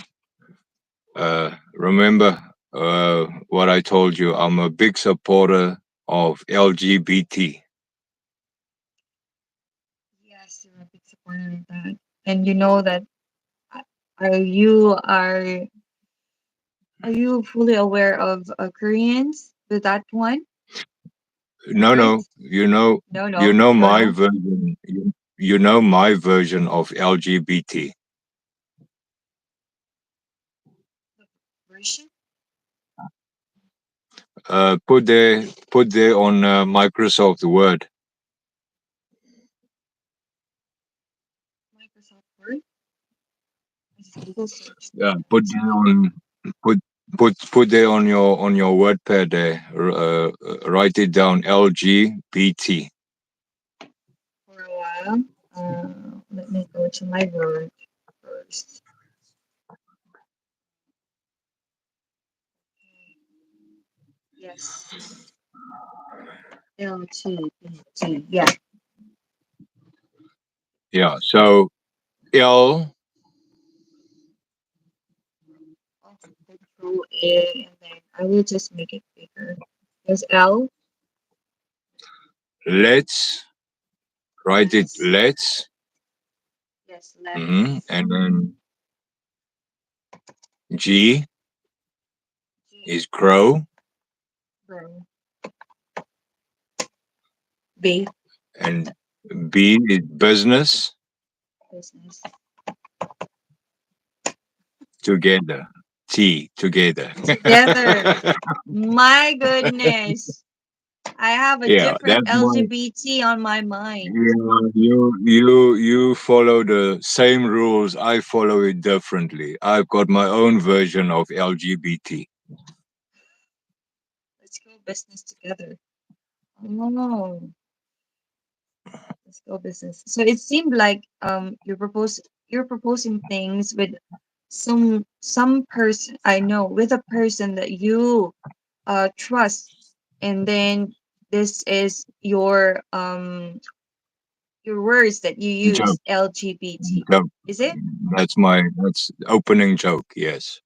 Remember what I told you. I'm a big supporter of LGBT. yes, you're a big supporter of that. And you know that uh, are you are you fully aware of Koreans with that one? No, Right? no. You No, know you don't my know version. You know my version of LGBT. version. Put there on Microsoft Word. Microsoft Word. I just Google search Yeah, that. put there on put put there on your WordPad there. Write it down. LGBT. For a while. Let me go to my word first. Yes, LGBT. Yeah. Yeah. So L. Also control A, and then I will just make it bigger. There's L. Let's write it. Let's. Let's. Yes, let's. And then G G. is grow, Grow. B. and B is business Business. together. T together. Together. My goodness. I have a Yeah, different that's my. LGBT on my mind. Yeah, you follow the same rules. I follow it differently. I've got my own version of LGBT. Let's go business together. Oh, let's go business. So it seemed like you're proposing things with some person I know, with a person that you trust, and then This is your words that you use, Joke, LGBT. joke. Is it? That's opening joke. Yes.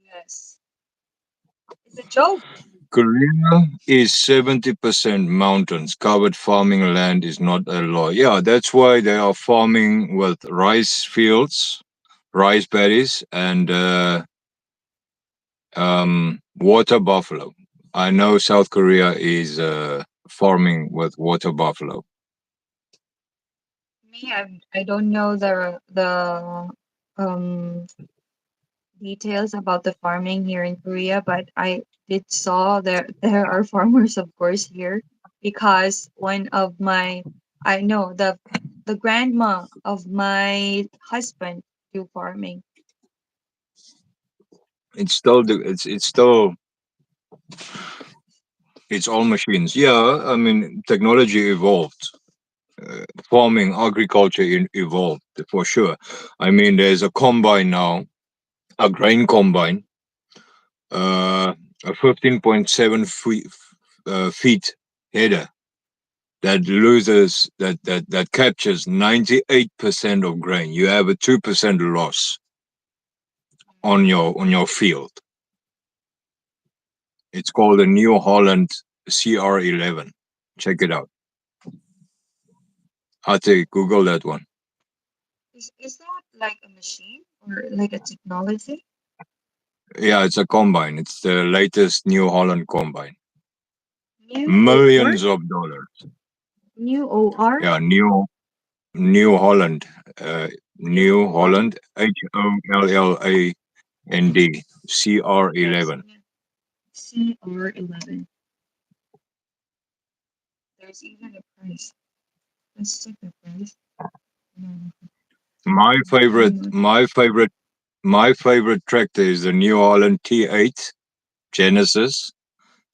Yes. It's a joke. Korea is 70% mountains. Covered farming land is not a law. Yeah, that's why they are farming with rice fields, rice paddies, and water buffalo. I know South Korea is farming with water buffalo. Me, I don't know the um details about the farming here in Korea, but I did saw there are farmers, of course, here because one of my I know the grandma of my husband do farming. It's still it's all machines. Yeah, I mean technology evolved. Farming, agriculture evolved for sure. I mean, there's a combine now, a grain combine, a 15.7 feet header that captures 98% of grain. You have a 2% loss on your field. It's called the New Holland CR11. Check it out. Ate, Google that one. Is that like a machine or like a technology? Yeah, it's a combine. It's the latest New Holland combine. New OR? Millions of dollars. New OR? Yeah, New Holland. New New OR? Holland. HOLLAND. Yes. CR11. CR11. There's even a price. Let's check the price. No, My how favorite, much? my favorite, my favorite tractor is the New Holland T8 Genesis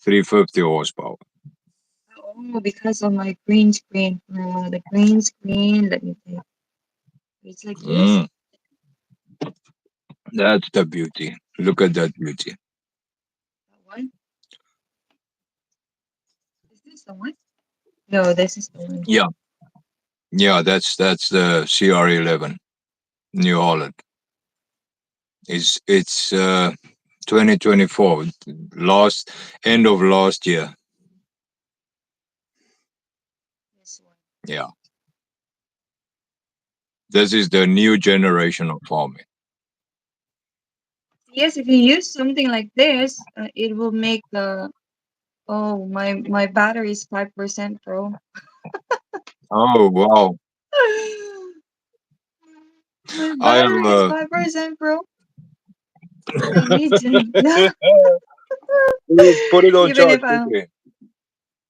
350 horsepower. Oh, because of my green screen. The green screen. Let me take. It's like this. Mm, that's the beauty. Look at that beauty. That one. Is this the one? No, this is the one. Yeah, yeah, that's the CR11 New Holland. It's 2024, last end of last year. This one. Yeah, this is the new generation of farming. Yes, if you use something like this, it will make the. Oh, my battery is 5%, bro. Oh wow! My I have battery is 5%, bro. I need to. put it on Even charge if I. quickly.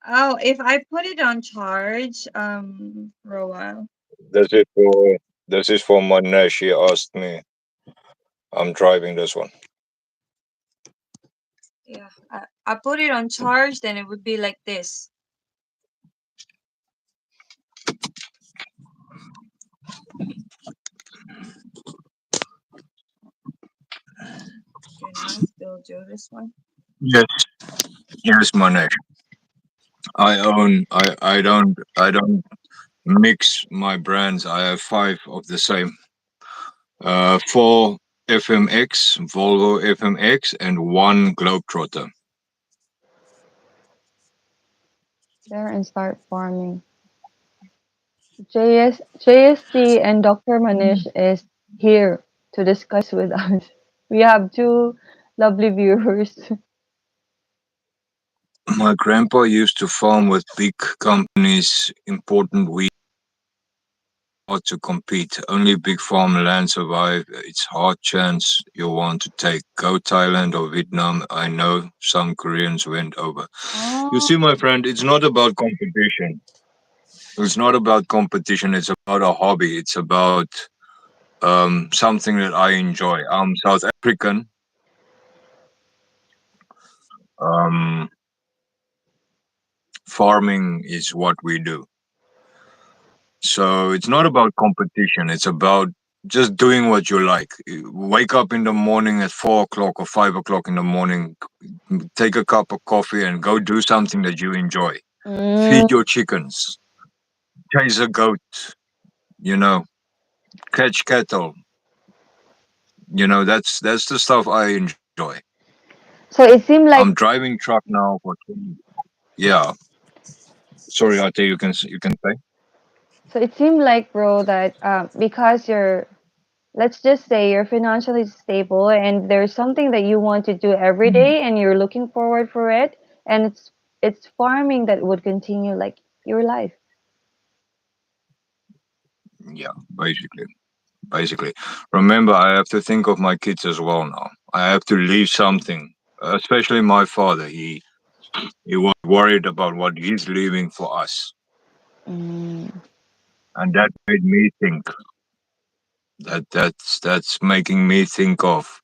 Oh, if I put it on charge, for a while. This is for this is for Manna. She asked me. I'm driving this one. Yeah, I put it on charge, then it would be like this. Can I still do this one? Yes, yes, Manesh. I don't mix my brands. I have five of the same. Four FMX, Volvo FMX, and one Globetrotter. There and start farming. JSC and Dr. Manish is here to discuss with us. We have two lovely viewers. My grandpa used to farm with big companies, important wheat, hard to compete. Only big farmland survive. It's hard chance you want to take. Go Thailand or Vietnam. I know some Koreans went over. You Oh, see, my friend, it's not about competition. It's not about competition. It's about a hobby. It's about something that I enjoy. I'm South African. Um, Farming is what we do. So it's not about competition. It's about just doing what you like. You wake up in the morning at 4 o'clock or 5 o'clock in the morning, take a cup of coffee, and go do something that you enjoy. Mm. feed your chickens, chase a goat, you know, catch cattle. That's the stuff I enjoy. So it seemed I'm like driving truck now for 20. Yeah. Sorry, Ate, you can say. so it seemed like, bro, that because you're, let's just say you're financially stable and there's something that you want to do every day and you're looking forward for it, and it's farming that would continue like your life. Yeah, basically. Remember, I have to think of my kids as well now. I have to leave something, especially my father. He was worried about what he's leaving for us, Mm, and that made me think. That's making me think of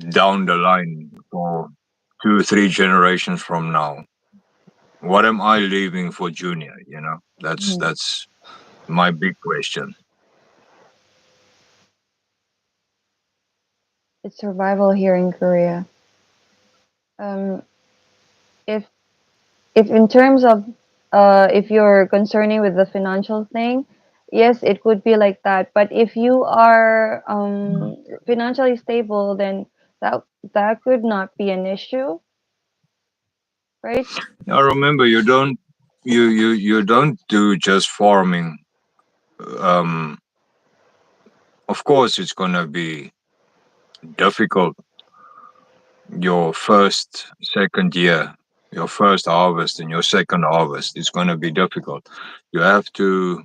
down the line for 2 3 generations from now. What am I leaving for Junior? That's mm. that's my big question. It's survival here in Korea. Um, if if in terms of if you're concerning with the financial thing, yes, it could be like that. But if you are financially stable, then that that could not be an issue, right? Now remember, you don't do just farming. Um, of course, it's gonna be difficult your first, second year, your first harvest and your second harvest. It's gonna be difficult. You have to,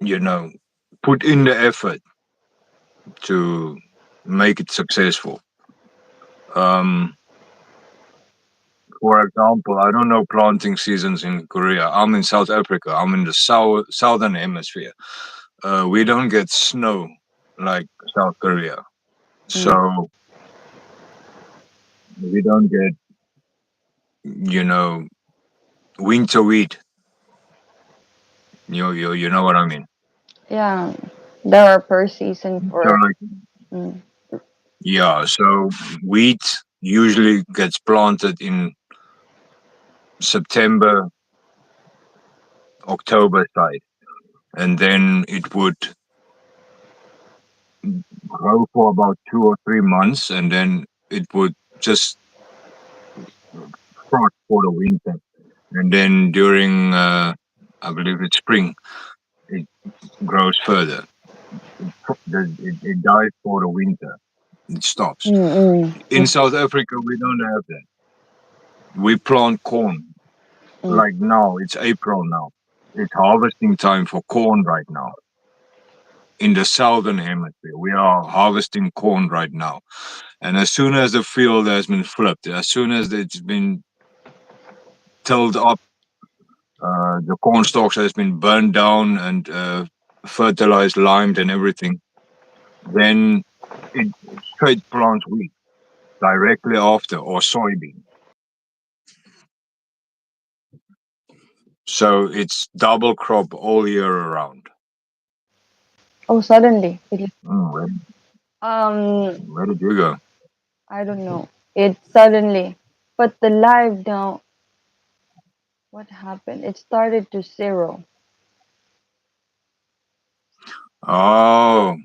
you know, put in the effort to make it successful. Um, for example, I don't know planting seasons in Korea. I'm in South Africa. I'm in the southern hemisphere. We don't get snow like South Korea, Mm. so we don't get you know winter wheat. You know what I mean. Yeah, there are per season So for. like Mm. yeah, so wheat usually gets planted in September, October side, and then it would grow for about 2 or 3 months, and then it would just frost for the winter, and then during I believe it's spring, it grows further. It dies for the winter. It stops. Mm, In South Africa, we don't have that. We plant corn. mm. Like now, it's April now. It's harvesting time for corn right now. In the southern hemisphere, we are harvesting corn right now. And as soon as the field has been flipped, as soon as it's been tilled up, the corn stalks has been burned down and fertilized, limed, and everything, then it straight plants wheat directly after, or soybean. So it's double crop all year around. Oh, suddenly it. Where, Um, where did you go? I don't know. It suddenly, but the live now. What happened? It started to zero. Oh,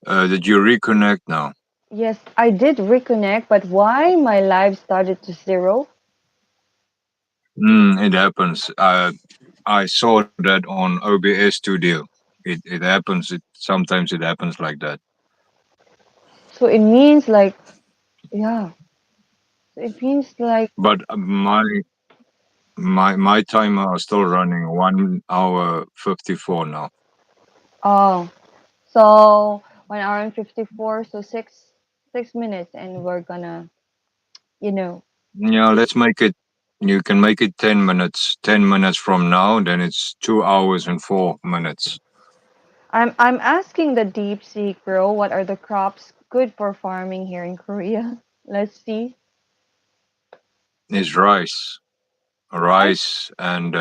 did you reconnect now? Yes, I did reconnect, but why my live started to zero? It happens. I saw that on OBS Studio. It happens. Sometimes it happens like that. So it means like, yeah, so it means like, But my timer are still running 1 hour 54 now. oh, so 1 hour and 54, so 6 minutes, and we're gonna, you know, Yeah, let's make it. You can make it 10 minutes. 10 minutes from now, then it's 2 hours and 4 minutes. I'm asking the deep sea bro, what are the crops good for farming here in Korea? Let's see. It's rice, Rice? rice, and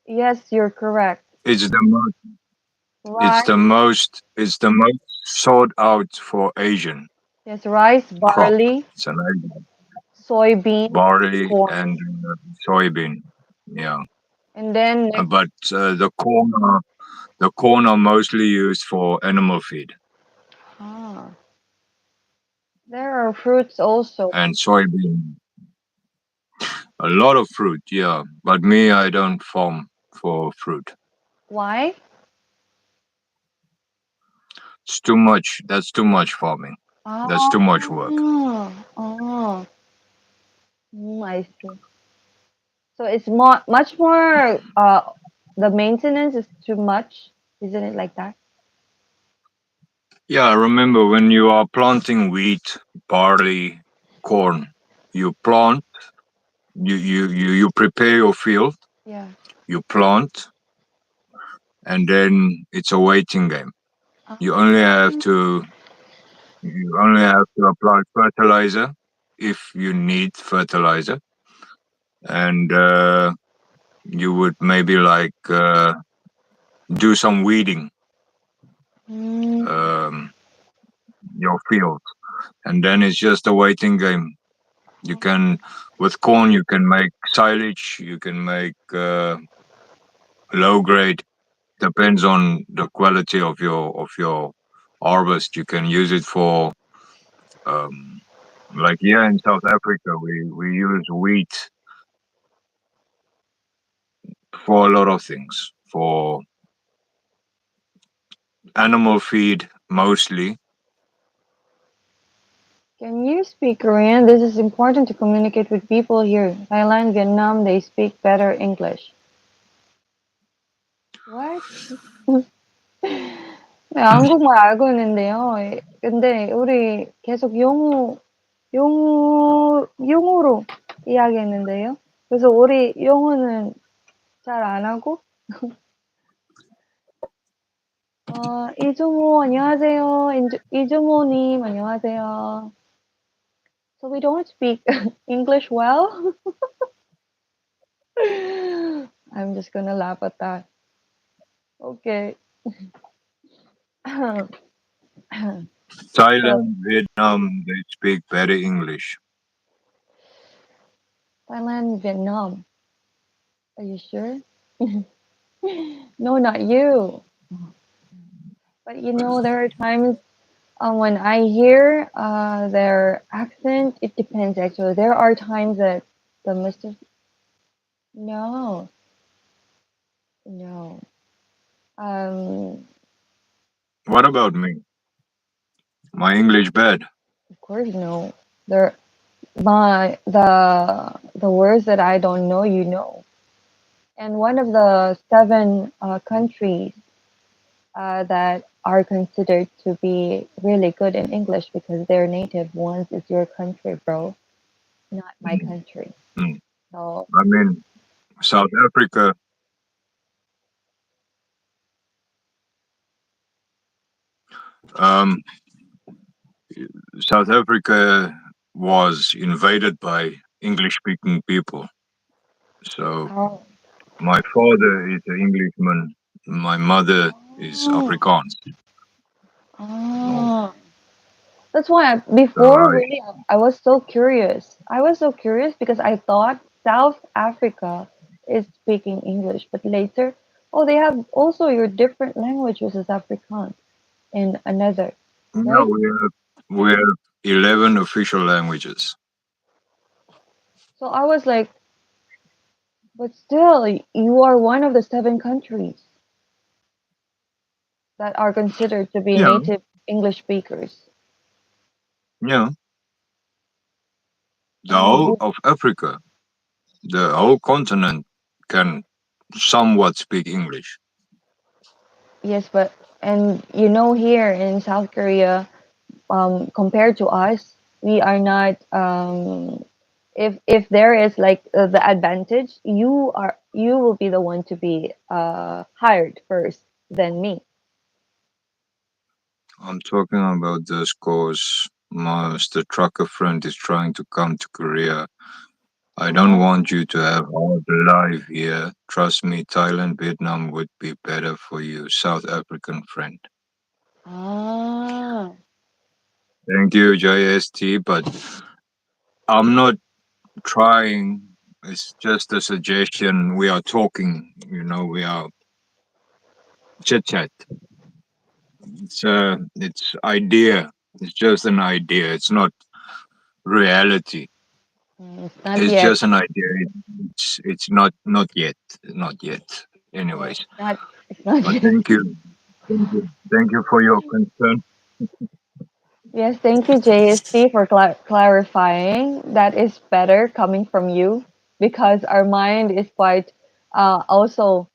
Yes, you're correct. it's the most. It's Rice. the most. It's the most. sought out for Asian Yes, rice, crop. barley, It's an Asian soybean, barley corn, and soybean. Yeah. and then next. But the corn are mostly used for animal feed, Ah, there are fruits also. and soybean. A lot of fruit, yeah. But me, I don't farm for fruit. Why? It's too much. That's too much farming. That's too much work. Oh, oh, I see. So it's more, much more. The maintenance is too much, isn't it like that? Yeah, I remember when you are planting wheat, barley, corn, you plant, you prepare your field, Yeah. you plant, and then it's a waiting game. You Ah, only have to you only have to apply fertilizer if you need fertilizer, and you would maybe like do some weeding mm, um, your field, and then it's just a waiting game. You can with corn you can make silage, you can make low grade. Depends on the quality of your harvest. You can use it for um, like here in South Africa, we use wheat for a lot of things. For animal feed mostly. can you speak Korean? This is important to communicate with people here. Thailand, Vietnam, they speak better English. What? 네, 한국말 알고 있는데요. 근데 우리 계속 영어로 이야기했는데요. 그래서 우리 영어는 잘 안 하고, 이주모, 안녕하세요. 이주모님, 안녕하세요. So we don't speak English well. I'm just gonna laugh at that. Okay. So, Thailand, Vietnam, they speak better English. Thailand, Vietnam. Are you sure? No, not you. But you know, there are times when I hear their accent, it depends actually. There are times that the Mr. No, no. Um, What about me? My English bad. of course, no. There, the words that I don't know, you know. And one of the seven countries that are considered to be really good in English because they're native ones is your country, bro, not my Mm, country. mm. So, I mean, South Africa. Um, South Africa was invaded by English-speaking people. So oh, my father is an Englishman. My mother is oh, Afrikaans. Oh, oh. That's why so before really I was so curious. I was so curious because I thought South Africa is speaking English, but later, oh, they have also your different language, which is Afrikaans in another, no, right? we have 11 official languages. So I was like, but still, you are one of the seven countries that are considered to be Yeah, native English speakers. yeah. The And whole of Africa, the whole continent can somewhat speak English. yes, but and you know here in South Korea, compared to us, we are not. If there is like the advantage, you will be the one to be hired first than me. I'm talking about this cause my the trucker friend is trying to come to Korea. I don't Oh, want you to have hard life here. Trust me, Thailand, Vietnam would be better for you, South African friend. Ah, Thank you, JST. But I'm not trying. It's just a suggestion. We are talking. We are chit chat. It's idea. It's just an idea. It's not reality. it's not It's yet. just an idea. It's not yet. Not yet. Yeah, Anyways, it's not but yet. thank you for your concern. Yes, thank you, JST, for clarifying. That is better coming from you because our mind is quite also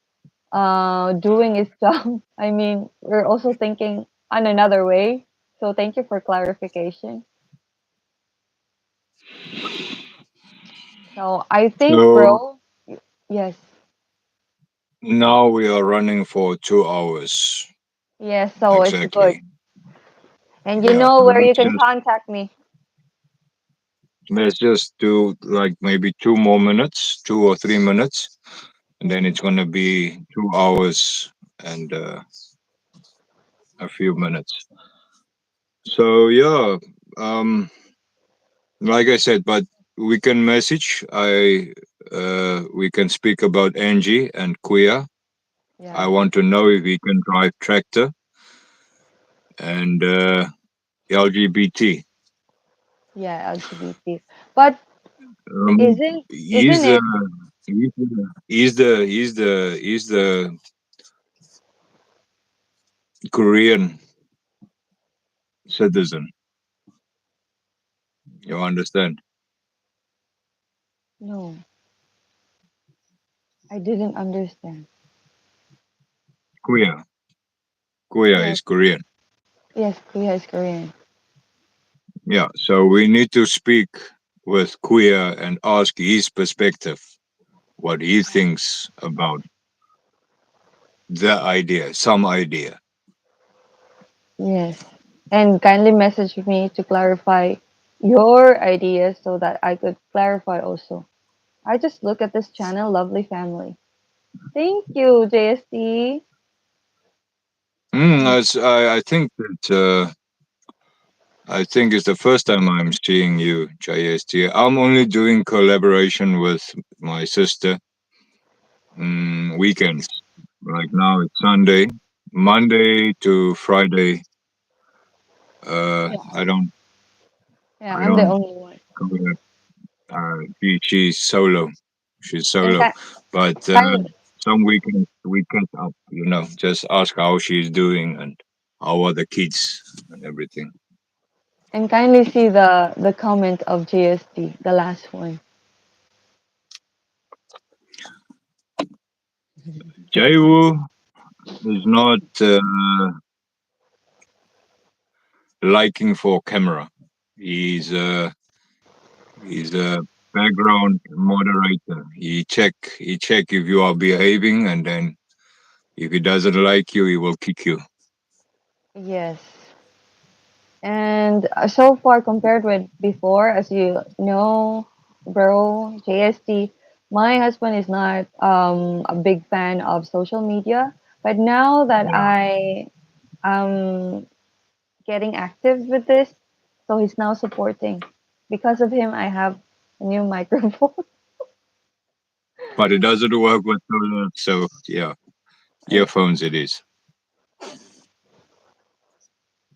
doing its job. I mean, we're also thinking on another way. So thank you for clarification. So I think, So bro, yes, now we are running for 2 hours yes. So it's good, exactly. and you Yeah. know So where you can contact me. let's just do like maybe 2 more minutes, 2 or 3 minutes, and then Hmm. it's gonna be 2 hours and a few minutes. So yeah, um, like I said, but we can message. We can speak about Angie and Kuya. I Yeah, want to know if he can drive tractor and LGBT. yeah, LGBT. But Um, isn't he's uh, it? he's the Korean citizen. You understand? No, I didn't understand. Kuya. Kuya Yes, is Korean. yes, Kuya is Korean. Yeah. So we need to speak with Kuya and ask his perspective, what he thinks about the idea, some idea. Yes. And kindly message me to clarify your ideas so that I could clarify also. I just look at this channel, Lovely Family. Thank you, JST. Mm, I think that I think it's the first time I'm seeing you, JST. I'm only doing collaboration with my sister weekends. Like now it's Sunday, Monday to Friday. yeah, I don't yeah, I I'm the don't only one. go there. She's solo. She's And solo. But kind some weekends we catch up. Just ask how she's doing and how are the kids and everything. and kindly see the comment of JST, the last one. Jaiwu is not liking for camera. He's he's a background moderator. He check if you are behaving, and then if he doesn't like you, he will kick you. Yes. And so far compared with before, as you know, bro, JST, my husband is not a big fan of social media. But now that Yeah. I am getting active with this, so he's now supporting. Because of him, I have a new microphone. But it doesn't work with so yeah, earphones it is.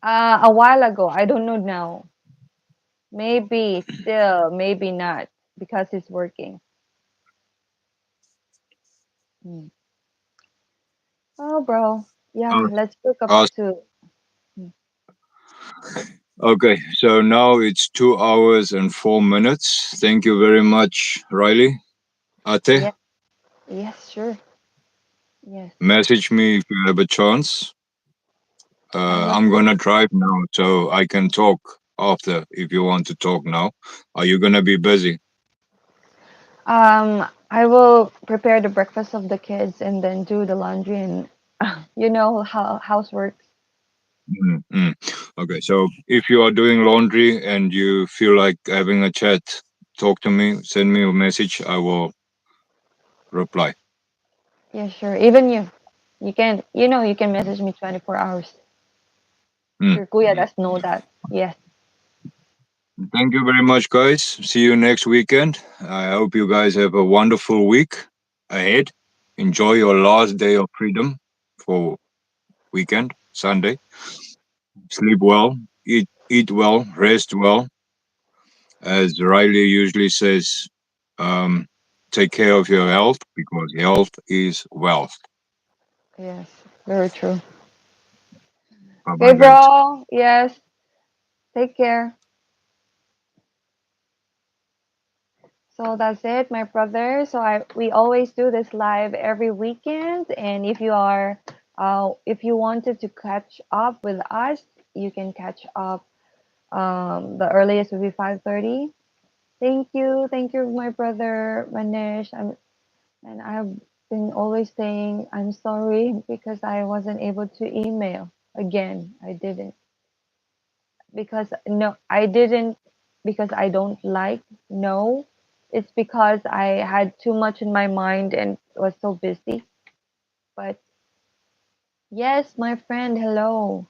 A while ago, I don't know now. Maybe still, maybe not, because it's working. Hmm. Oh, bro. Yeah, Ask, let's look up ask. to. Hmm. Okay, so now it's 2 hours and 4 minutes. Thank you very much, Riley. Ate, Yes, yes, sure. Yes. message me if you have a chance. I I'm will. gonna drive now, so I can talk after if you want to talk now. Are you gonna be busy? I will prepare the breakfast of the kids and then do the laundry and you know how house works. Mm. Okay, so if you are doing laundry and you feel like having a chat, talk to me, send me a message, I will reply. Yeah, sure. Even you can, you can message me 24 hours. Hmm. Your kuya does know that. Yes. Thank you very much, guys. See you next weekend. I hope you guys have a wonderful week ahead. Enjoy your last day of freedom for weekend, Sunday. Sleep well, eat well, rest well. As Riley usually says, um, take care of your health because health is wealth. Yes. Very true. Bye Okay, bye, guys. bro. Yes. Take care. So that's it, my brother. So I we always do this live every weekend, and if you wanted to catch up with us, you can catch up. The earliest would be 5:30. Thank you, my brother Manish. And I've been always saying I'm sorry because I wasn't able to email again. I didn't because no, I didn't because I don't like no. It's because I had too much in my mind and was so busy. But yes, my friend, hello.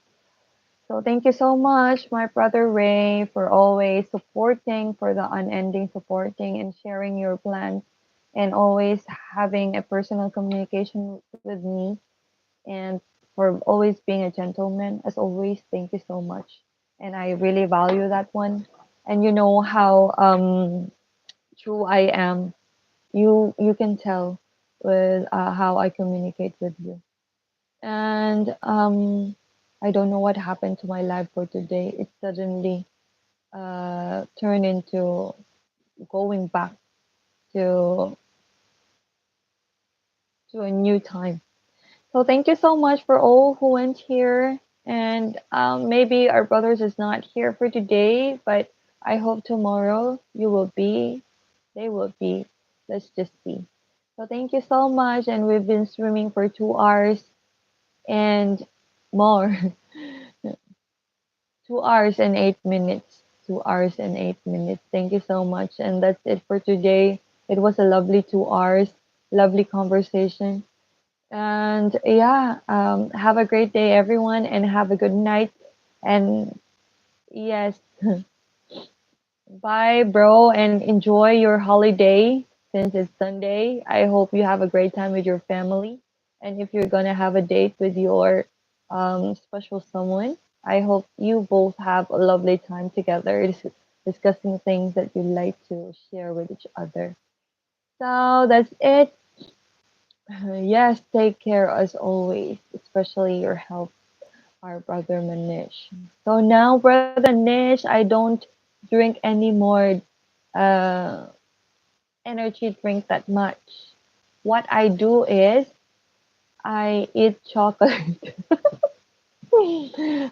So thank you so much, my brother Ray, for always supporting, for the unending supporting and sharing your plans and always having a personal communication with me and for always being a gentleman. As always, thank you so much. And I really value that one. And you know how true I am. You can tell with how I communicate with you. And I don't know what happened to my life for today. It suddenly turned into going back to a new time. So thank you so much for all who went here. And maybe our brothers is not here for today, but I hope tomorrow you will be. They will be. Let's just see. So thank you so much. And we've been streaming for 2 hours and more. 2 hours and 8 minutes. 2 hours and 8 minutes. Thank you so much. And that's it for today. It was a lovely 2 hours, lovely conversation. And yeah, have a great day, everyone, and have a good night. And yes, bye, bro, and enjoy your holiday since it's Sunday. I hope you have a great time with your family. And if you're gonna have a date with your special someone, I hope you both have a lovely time together, discussing things that you like to share with each other. So that's it. Yes, take care as always, especially your health, our brother Manish. So now, brother Manish, I don't drink any more uh, energy drink that much. What I do is I eat chocolate.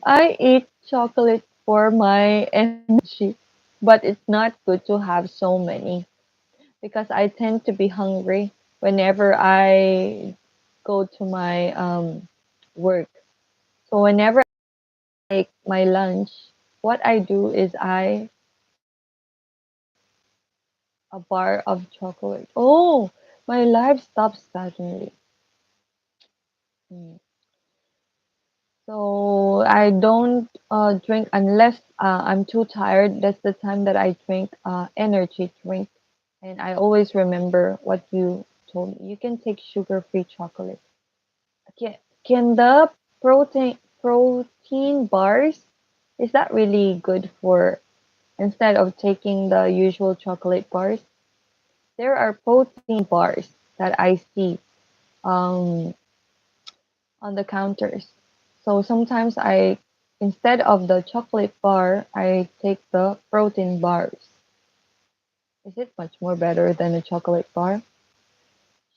I eat chocolate for my energy, but it's not good to have so many because I tend to be hungry whenever I go to my work. So whenever I take my lunch, what I do is I a bar of chocolate. Oh, my life stops suddenly. Mm. So I don't drink unless I'm too tired. That's the time that I drink energy drink. And I always remember what you told me. You can take sugar-free chocolate. Can the protein bars, is that really good for instead of taking the usual chocolate bars? There are protein bars that I see um, on the counters. So sometimes instead of the chocolate bar, I take the protein bars. Is it much more better than a chocolate bar?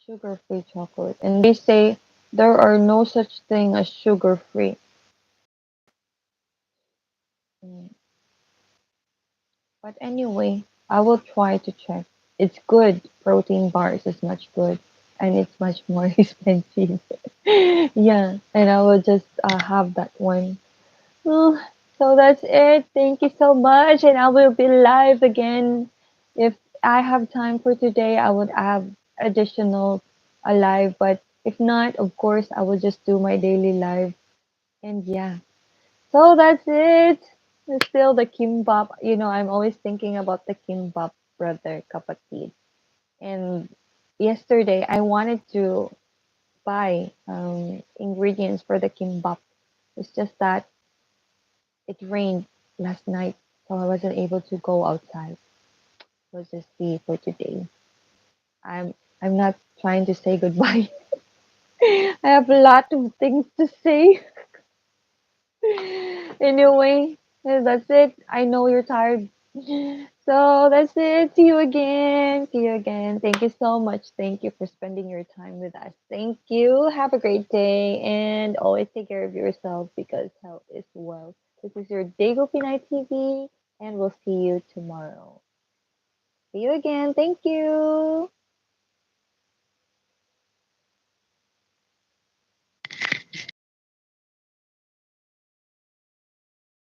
Sugar-free chocolate. And they say there are no such thing as sugar-free. Mm. But anyway, I will try to check. It's good. Protein bars is much good. And it's much more expensive. Yeah, and I will just have that one. Oh, so that's it. Thank you so much. And I will be live again. If I have time for today, I would have additional live. But if not, of course, I will just do my daily live. And yeah. So that's it. It's still the kimbap. I'm always thinking about the kimbap, brother kapatid. And yesterday I wanted to buy ingredients for the kimbap. It's just that it rained last night, so I wasn't able to go outside. So just see for today. I'm not trying to say goodbye. I have a lot of things to say. Anyway, that's it. I know you're tired. So that's it. See you again. See you again. Thank you so much. Thank you for spending your time with us. Thank you. Have a great day and always take care of yourself because health is wealth. This is your Dago Pinay TV and we'll see you tomorrow. See you again. Thank you.